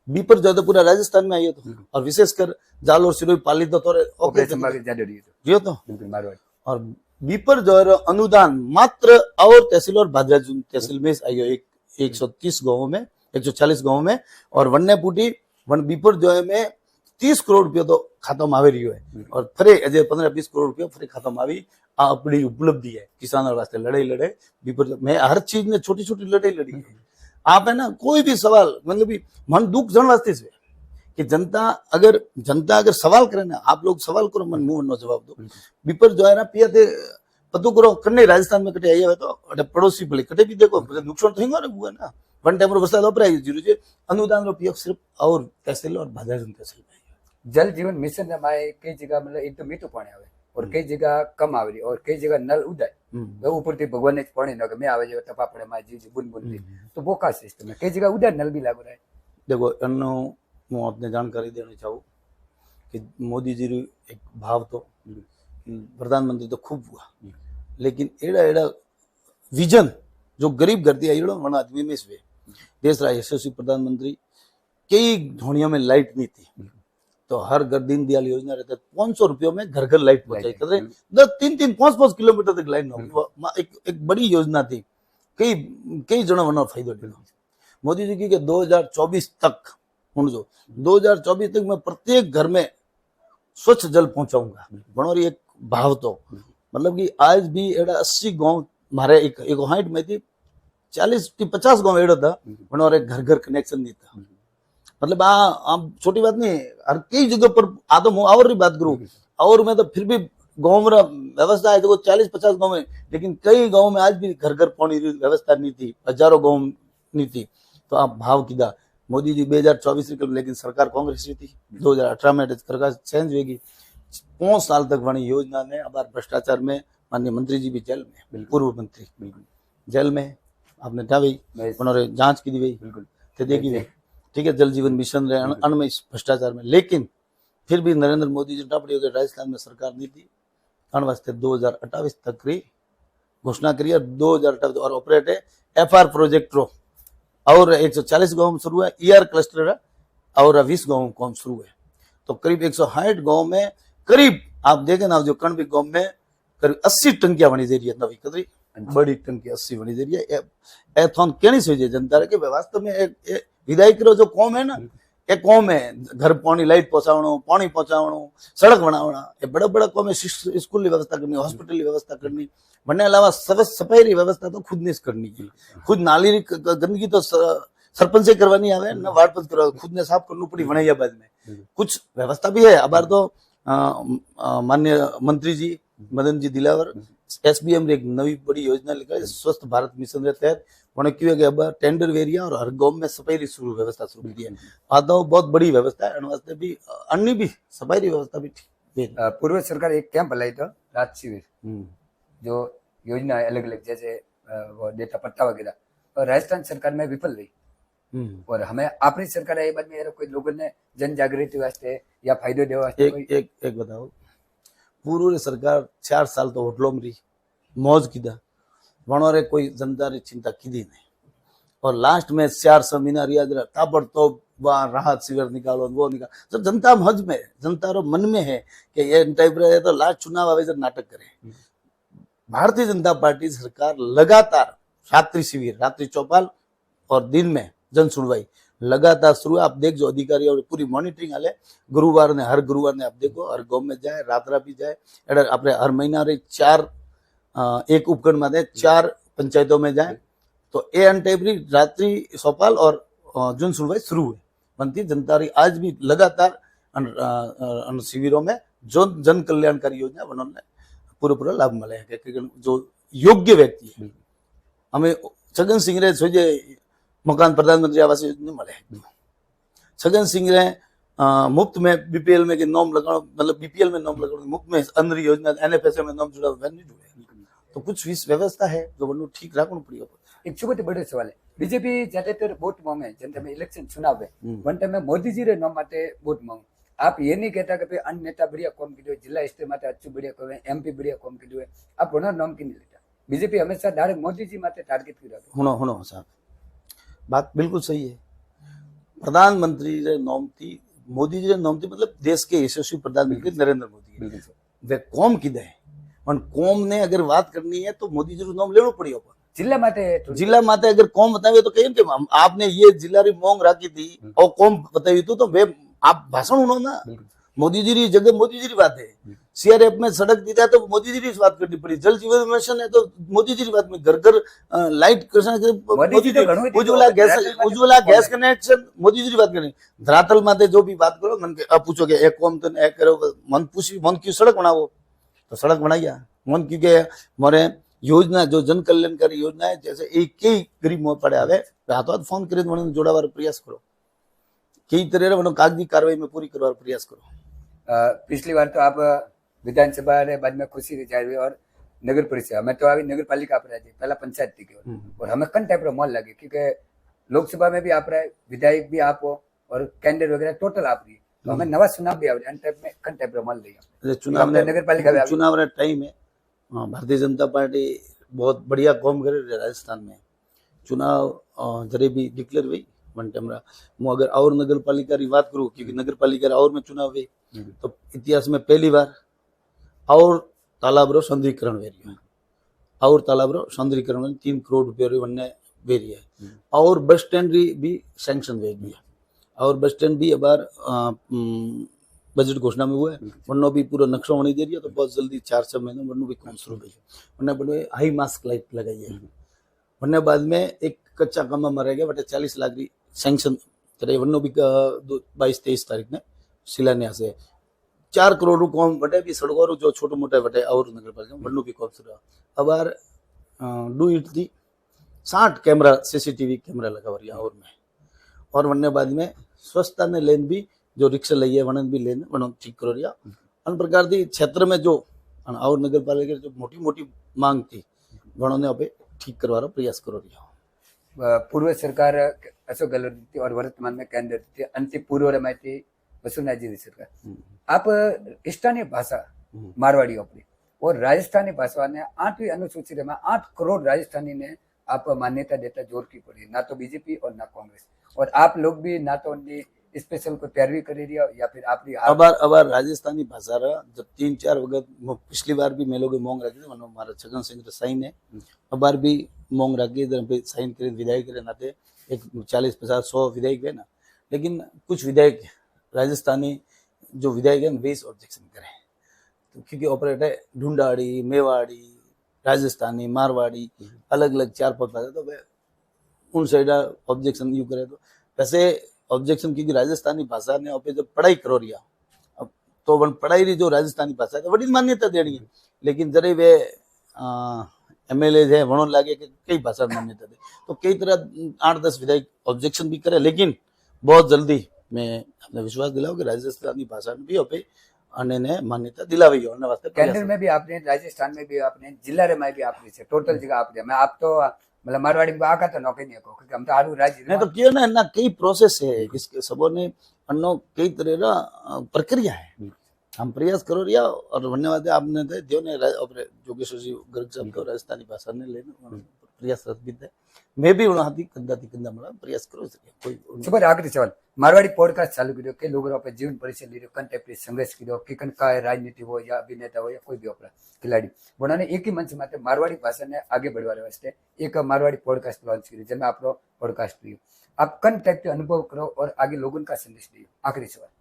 बीपर जो है तो पूरा राजस्थान में आयो तो, और विशेषकर जालोर सिरोही पाली तो तोरे ऑपरेशन में ज्यादा रही तो जियो तो। बिल्कुल मारवाड़ी और बीपर जो है अनुदान मात्र और तहसील और भादराजुन तहसील में आयो, एक 130 गाँव में, 140 गाँव में, और वन्यपुटी वन बीपर जो है में 30 करोड़ रुपया तो खाता में आवे रही है, और फरे अजय 15-20 करोड़ रुपया फरे खाता में आवी। आ अपनी उपलब्धि है किसानों वास्ते, लड़ाई लड़े बीपर मैं हर चीज में छोटी छोटी लड़ाई लड़ी है। आप है ना कोई भी सवाल मतलब भी मन दुख जन वास्ते से कि जनता अगर सवाल करे ना, आप लोग सवाल करो मन मुंह नो जवाब दो। बीपर जो है ना पिया थे पतु करो करने राजस्थान में कटे आया तो अटे पड़ोसी भले कटे भी देखो नुकसान तो हिंगा हुआ ना, वन टाइम बरसात अपराई जीरो जे अनुदान रो पिया सिर्फ और तहसील और भादराजुन तहसील में। जल जीवन मिशन में माए कई जगह मतलब एकदम मीठो पानी आवे और कई जगह कम आवे और कई जगह नल उदाय तो ऊपर थी भगवान ने पानी न में आवे जो तपा पड़े माए जी बुन बुन थी तो वो का सिस्टम है कई जगह उदाय नल भी लागू रहे। देखो अन्न હું આપને જાણકારી દેણી ચાહું कि मोदी जी रू एक भाव तो प्रधानमंत्री तो खूब हुआ, लेकिन एड़ा एड़ा विजन जो गरीब कर दिया एड़ो वन आदमी में इसवे देश रा यशस्वी प्रधानमंत्री कई धोनियों में लाइट नहीं थी तो हर घर दीन दयाल योजना रहता है 500 रुपयों में घर घर लाइट पहुंचाई कर 3-5 किलोमीटर तक लाइट एक बड़ी योजना थी, कई जनो वनो फायदो दिलो। मोदी जी की 2024 तक 2024 तक मैं प्रत्येक घर में स्वच्छ जल पहुंचाऊंगा बनोरी एक भाव तो मतलब कि आज भी एड़ा 80 गांव मारे एक हाइट में थी 40-50 गांव एड़ा था बनोरे घर घर कनेक्शन नहीं था। मतलब आप छोटी बात नहीं, हर कई जगह पर आदम हो और बात करूं और मैं तो फिर भी गांव में व्यवस्था है तो 40-50 गांव में, लेकिन कई गांव में आज भी घर घर पानी की व्यवस्था नहीं थी, हजारों गांव नहीं थी। तो आप भाव कीधा मोदी जी 2024 निकल लेकिन सरकार कांग्रेस की थी 2018 में सरकार चेंज होगी 5 साल तक बनी योजना ने अब भ्रष्टाचार में माननीय मंत्री जी भी जेल में, पूर्व मंत्री जेल में आपने डावी उन्होंने जांच की दी गई बिल्कुल देखी गई ठीक है, जल जीवन मिशन रहे अन्न में भ्रष्टाचार में, लेकिन फिर भी नरेंद्र मोदी जी टापड़ी हो गए राजस्थान में सरकार नहीं थी अन्न वास्ते 2028 तक की घोषणा करी और 2028 और ऑपरेट है FR प्रोजेक्ट रो और 140 गांव में शुरू है ER क्लस्टर और 20 गांव में काम शुरू है तो करीब 160 गांव में करीब आप देखें ना जो कणबी गांव में करीब 80 टंकियां बनी दे रही है नवी कदरी बड़ी टंकी 80 बनी दे रही है एथॉन कहनी सोचे जनता के वास्तव में एक विधायक जो कौम है ना एक कौम है घर पानी लाइट पहुंचावणो पानी पहुंचावणो सड़क बनावना ये बड़ा बड़ा कौम है स्कूल की व्यवस्था करनी हॉस्पिटल की व्यवस्था करनी बनने अलावा सफाई की व्यवस्था तो खुद ने करनी की खुद नाली गंदगी तो सरपंच से करवानी आवे न वार्ड पंच करवा खुद ने साफ करनी पड़ी वनैयाबाद में कुछ व्यवस्था भी है। अब तो माननीय मंत्री जी मदन जी दिलावर SBM एक नवी बड़ी योजना निकाली स्वस्थ भारत मिशन के तहत उन्होंने क्यों कि अब टेंडर वेरिया और हर गांव में सफाई की शुरू व्यवस्था शुरू की है तो बहुत बड़ी व्यवस्था है वास्ते भी अन्य भी सफाई की व्यवस्था भी ठीक। पूर्व सरकार एक कैंप लाई था रात शिविर जो योजना अलग अलग जैसे वो देता पट्टा वगैरह और राजस्थान सरकार में विफल रही और हमें अपनी सरकार है बाद में कोई लोगों ने जन जागृति वास्ते या फायदो देवा वास्ते एक बताओ पूर्व सरकार 4 साल तो होटलों में रही मौज कीधा वनोरे कोई जनता री चिंता कीधी नहीं और लास्ट में 4 महीना रिया जरा ताबड़तोड़ वहाँ राहत शिविर निकालो वो निकालो जब जनता हज में जनता रो मन में है कि ये टाइप रहे तो लास्ट चुनाव आवे जब नाटक करे। भारतीय जनता पार्टी सरकार लगातार रात्रि शिविर रात्रि चौपाल और दिन में जन सुनवाई लगातार शुरू आप देख जो अधिकारी और पूरी मॉनिटरिंग हाले हर गुरुवार ने आप देखो हर गांव में जाए रात्रा भी जाए अपने हर महीना रे 4 एक उपखंड में 4 पंचायतों में जाए तो ए अनटेबरी रात्रि चौपाल और जन सुनवाई शुरू हुई बनती जनता री आज भी लगातार शिविरों में जो जन कल्याणकारी योजना उन्होंने पूरा लाभ मिले है जो योग्य व्यक्ति है हमें छगन सिंह रे सोचे मकान प्रधानमंत्री आवास योजना मिले छगन सिंह रे मुफ्त में BPL में के नॉम लगाओ मतलब BPL में नॉम लगाओ मुफ्त में अंदर योजना NFSA में नॉम जुड़ा नहीं जुड़े तो कुछ व्यवस्था है जो बनो ठीक रखना पड़ेगा। एक छोटे बड़े सवाल है बीजेपी ज्यादातर वोट मांगे जनता में इलेक्शन चुनाव है वन टाइम में मोदी जी रे नाम माटे वोट मांग आप ये नहीं कहता कि अन्य नेता बढ़िया काम की जिला स्तर माटे अच्छी बढ़िया काम है MP बढ़िया काम की आप उन्होंने नाम की नहीं लेता बीजेपी हमेशा डायरेक्ट मोदी जी माटे टारगेट की रखो हुनो साहब बात बिल्कुल सही है प्रधानमंत्री रे नोम थी मोदी जी रे नोम थी मतलब देश के यशस्वी प्रधानमंत्री नरेंद्र मोदी बिल्कुल सर। वे कौम कीधे पण कौम ने अगर बात करनी है तो मोदी जी रू नाम लेवू पड़ी अपन जिला माटे जिला माते अगर कौम बतावे तो कहीं कि आपने ये जिला री मोंग राखी थी और कौम बताई तो वे आप भाषण उन्होंने ना मोदी जी री जगह मोदी जी री बात है सीआरएफ में सड़क दी था तो मोदी जी री बात करनी पड़ी जल जीवन मिशन है तो मोदी जी री बात में घर घर लाइट मोदी जी तो घणो ही उज्ज्वला गैस कनेक्शन मोदी जी री बात करनी धरातल माते जो भी बात करो मन के अब पूछो कि एक कौम तो एक करो मन पूछी मन की सड़क बनाओ तो सड़क बनाइया मन की के मोरे योजना जो जन कल्याणकारी योजना है जैसे एक ही गरीब मोह पड़े आवे हाथों हाथ फोन करे तो जोड़ावार प्रयास करो कई तरह रे कागजी कार्रवाई में पूरी करवार प्रयास करो। पिछली बार तो आप विधानसभा रे बाद में खुशी रिचार्ज हुई और नगर परिषद हमें तो अभी नगर पालिका आप रहे थे पहला पंचायत थी केवल और हमें कन टाइप रो मॉल लगे क्योंकि लोकसभा में भी आप रहे विधायक भी आप हो और कैंडिडेट वगैरह टोटल आप रही तो हमें नवा चुनाव भी आ रहे टाइप में कन टाइप रो मॉल लिया चुनाव नगर पालिका चुनाव रे टाइम है भारतीय जनता पार्टी बहुत बढ़िया काम करे राजस्थान में चुनाव जरे भी डिक्लेयर हुई वन टाइम मैं अगर और नगर पालिका री बात करूं क्योंकि नगर पालिका और में चुनाव हुई तो इतिहास में पहली बार और तालाब रो सौंदर्यीकरण वेरी और तालाब रो सौंदर्यीकरण में 3 करोड़ रुपये री वन्ने वेरी है और बस स्टैंड री भी सैंक्शन वेरी है और बस स्टैंड भी बार बजट घोषणा में हुआ है वरना भी पूरा नक्शा होने दे रही है तो बहुत जल्दी 4-6 महीने वरना भी काम शुरू हो वरना बड़े हाई मास्क लाइट लगाई है वरना बाद में एक कच्चा काम मर गया बटे 40 लाख की सैंक्शन करे वरना भी 22-23 तारीख में शिलान्यास है 4 करोड़ रू कॉम बटे भी सड़कों जो छोटे मोटे बटे और नगर पालिका वरना भी कॉम शुरू अब बार डू इट थी 60 कैमरा सीसीटीवी कैमरा लगा रही और में और वरना बाद में स्वच्छता ने लेन भी जो रिक्शा लई है वनन भी लेन वनन ठीक करो रिया अन प्रकार की क्षेत्र में जो और नगर पालिका जो मोटी मोटी मांग थी वनों पे ठीक करवाना प्रयास करो रिया। पूर्व सरकार अशोक गहलोत थी और वर्तमान में केंद्र थी अंतिम पूर्व रमाई थी वसुंधरा जी की सरकार आप स्थानीय भाषा मारवाड़ी अपनी और राजस्थानी भाषा ने 8वीं अनुसूची में 8 करोड़ राजस्थानी ने आप मान्यता देता जोर की पड़ी ना तो बीजेपी और ना कांग्रेस और आप लोग भी ना तो उनकी स्पेशल को तैयारी कर रही है या फिर आप अब राजस्थानी भाषा रा जब 3-4 वक्त पिछली बार भी मैं लोग मोंग रखे थे हमारा छगन सिंह साइन है अब बार भी मोंग रखे इधर साइन करे विधायक के नाते एक 40-50-100 विधायक है ना लेकिन कुछ विधायक राजस्थानी जो विधायक है बेस ऑब्जेक्शन करे तो क्योंकि ऑपरेट है ढूंढाड़ी मेवाड़ी राजस्थानी मारवाड़ी अलग अलग 4-5 भाषा तो वे उन साइड ऑब्जेक्शन यू करे तो वैसे ऑब्जेक्शन क्योंकि राजस्थानी भाषा ने जब पढ़ाई करो रिया अब तो वन पढ़ाई रही जो राजस्थानी भाषा है बड़ी मान्यता देनी है लेकिन जरे वे एमएलए है वणों लागे कि कई भाषा मान्यता दे तो कई तरह 8-10 विधायक ऑब्जेक्शन भी करे लेकिन बहुत जल्दी मैं अपने विश्वास दिलाऊं कि राजस्थानी भाषा भी होपे अने ने मान्यता दिलावी हो ना वास्ते केंद्र में भी आपने राजस्थान में भी आपने जिला रे में भी आपने से टोटल जगह आपने मैं आप तो मतलब मारवाड़ी में आका तो नौकरी नहीं को क्योंकि हम तो आलू राज्य नहीं तो क्यों ना कई प्रोसेस है इसके सबों ने अन्नो कई तरह का प्रक्रिया है हम प्रयास करो रिया और धन्यवाद आपने दे देव ने अपने जोगेश्वर जी गर्ग साहब को राजस्थानी भाषा ने लेने प्रयास रखबित है मैं भी वहां थी कंदा मला प्रयास करो कोई सुपर आखिरी सवाल मारवाड़ी पॉडकास्ट चालू करो के लोगों पे जीवन परिचय लियो कंटेम्परेरी संघर्ष करो कि कन का राजनीति हो या अभिनेता हो या कोई भी अपना खिलाड़ी उन्होंने एक ही मंच में मारवाड़ी भाषा ने आगे बढ़वाने वास्ते एक मारवाड़ी पॉडकास्ट लॉन्च करी जिसमें आप पॉडकास्ट लियो आप कन टाइप के अनुभव करो और आगे लोगों का संदेश दियो आखिरी सवाल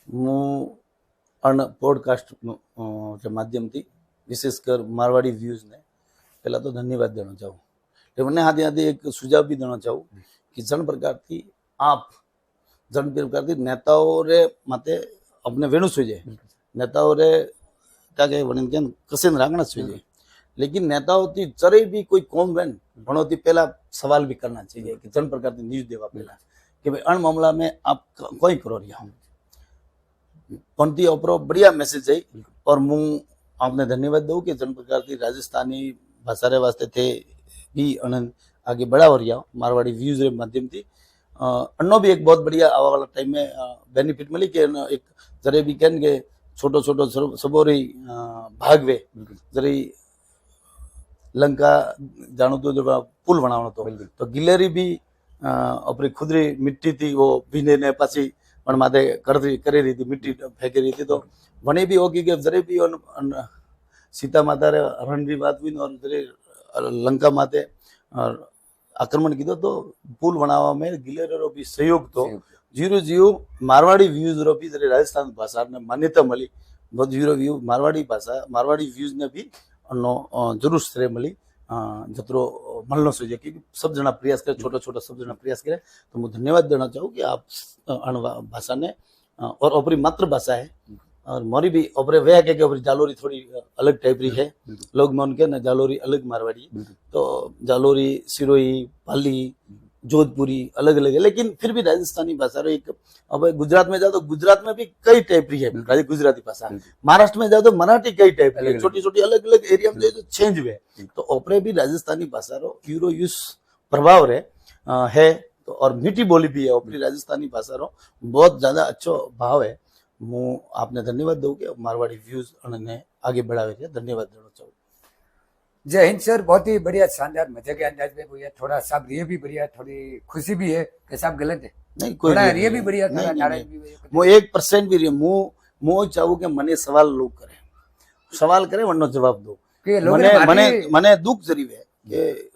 હું પોડકાસ્ટ માધ્યમથી વિશેષ કર મારવાડી વ્યુઝ ને પહેલા તો ધન્યવાદ દેना चाहूँ મને હાથે હાથે એક સુझाव भी देना चाहूँ कि जन प्रकार थी आप जन प्रकार थी नेताओं रे माते अपने वेणु सुझे नेताओं रे क्या कहे वणन के कसेन रागना सुझे लेकिन नेताओं थी जरे भी कोई कौम वेन भणोती पहला सवाल भी करना चाहिए कि जन प्रकार थी न्यूज देवा पहला कि भाई अण मामला में आप कोई करो रिया पंथी ओपरो बढ़िया मैसेज है और मु आपने धन्यवाद दूं कि जन प्रकार की राजस्थानी भाषा रे वास्ते थे भी अनंत आगे बढ़ा हो रिया मारवाड़ी व्यूज रे माध्यम थी अन्नो भी एक बहुत बढ़िया आवा वाला टाइम में बेनिफिट मिली कि एक जरे भी कहन के छोटो छोटो सबोरी भाग वे जरे लंका जानो तो जो पुल बनावनो तो गिलेरी भी अपनी खुदरी मिट्टी थी वो भीने ने पासी पण माथे करी रही थी, मिट्टी फेंकी रही थी। तो वने भी होगी कि जरे भी सीता माता रे हरण की बात हुई और जरे लंका माते और आक्रमण कीधो तो पुल बनावा में गिलेरो भी सहयोग तो जीरो जीरो मारवाड़ी व्यूज रो भी जरे राजस्थान भाषा ने मान्यता मिली। बहुत जीरो व्यू मारवाड़ी भाषा मारवाड़ी व्यूज ने भी जरूर श्रेय मिली जतरो मलनो सोचे कि सब जना प्रयास करे, छोटा छोटा सब जना प्रयास करे। तो मैं धन्यवाद देना चाहूँ कि आप भाषा ने और अपनी मातृभाषा है और मोरी भी अपने वह के अपनी जालोरी थोड़ी अलग टाइप री है। लोग मन के ना जालोरी अलग मारवाड़ी, तो जालोरी सिरोही पाली जोधपुरी अलग अलग है, लेकिन फिर भी राजस्थानी भाषा रो एक। अब गुजरात में जाओ तो गुजरात में भी कई टाइप री है गुजराती भाषा। महाराष्ट्र में जाओ तो मराठी कई टाइप है, छोटी छोटी अलग अलग एरिया में जो चेंज हुए। तो ओपरे भी राजस्थानी भाषा रो यूरो यूज प्रभाव है तो और मीठी बोली भी है अपनी राजस्थानी भाषा रो बहुत ज्यादा अच्छो भाव है। હું આપને ધન્યવાદ દઉં કે મારવાડી વ્યુઝ અને આગે बढ़ावे છે। धन्यवाद देना चाहूँ। जय हिंद सर, बहुत ही बढ़िया शानदार मजे के अंदाज में हुई है। थोड़ा साहब ये भी बढ़िया, थोड़ी खुशी भी है कि साहब गलत है नहीं कोई थोड़ा नहीं, ये भी बढ़िया, नहीं, थोड़ा नहीं, नाराज नहीं। भी हुई है। वो 1% भी रही मु चाहूँ कि मने सवाल लोग करे वरना जवाब दो। कि लोग मने ने मने माटी- मने दुख जरी है कि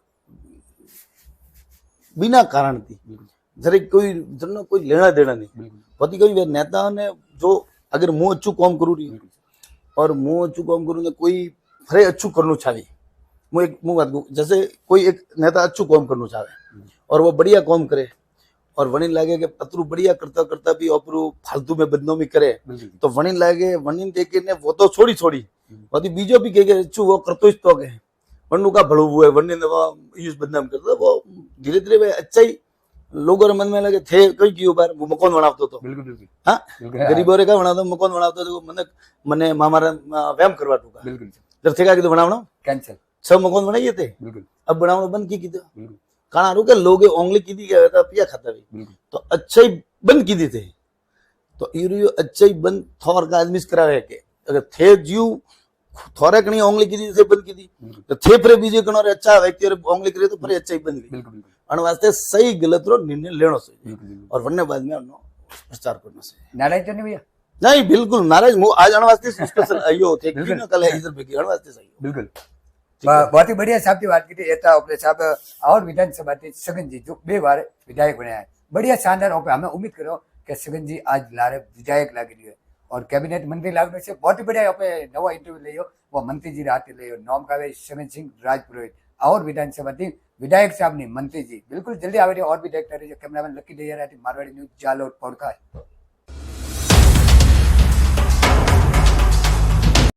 बिना कारण थी जरे कोई जनो कोई लेना देना नहीं। पति कोई नेता ने जो अगर मुंह अच्छू काम करू रही और मुंह अच्छू काम करूँ कोई फरे अच्छू करना चाहे। मुंह बात कहूं, जैसे कोई एक नेता अच्छू काम करना चाहे और वो बढ़िया काम करे और वणी लागे कि पतरू बढ़िया करता करता भी अपरू फालतू में बदनामी करे तो वणी लागे वणी देखे ने वो तो छोड़ी पति बीजो भी कहे अच्छू वो करतो तो के वनु का भड़ू हुए वनी ने वो यूज बदनाम करता वो धीरे धीरे वे अच्छा ही लोगों मन में लगे थे कई कियो बार वो मकान बनावतो तो हाँ गरीबों रे का बनावतो मकान बनावतो तो मने मने मामारा व्यायाम करवा टूका जब थे का कि बनावनो कैंसिल सब मकान बनाइए थे अब बनावनो बंद की कीधो काना रुके लोग ओंगली की दी गया था पिया खाता भी तो अच्छा ही बंद की दी थे। तो यूरियो अच्छा ही बंद थोर का आदमी करावे के अगर थे जीव थोड़ा कणी ओंगली की दी थे बंद की दी तो थे पर बीजे कनो रे अच्छा व्यक्ति रे ओंगली करे तो पर अच्छा ही बंद गई अन वास्ते सही गलत रो निर्णय लेनो चाहिए और वरने बाद में उनो प्रचार करना चाहिए। नाराज तो नहीं भैया? नहीं बिल्कुल नाराज मु आज अन वास्ते स्पेशल आयो थे कि न कल इधर बेगी अन वास्ते सही बिल्कुल बहुत ही बढ़िया साहब की बात की थी। एता अपने साहब और विधानसभा के सगन जी जो 2 बार विधायक बने हैं, बढ़िया शानदार। और हमें उम्मीद करो कि सगन जी आज लारे विधायक लाग रही है और कैबिनेट मंत्री लागने से बहुत ही बढ़िया पे नवा इंटरव्यू लियो वो मंत्री जी रात लियो नाम कावे शमन सिंह राजपुरोहित और विधानसभा थी विधायक साहब ने मंत्री जी बिल्कुल जल्दी आवे और भी देखते रहिए। कैमरामैन लकी दैया मारवाड़ी न्यूज जालोर पॉडकास्ट।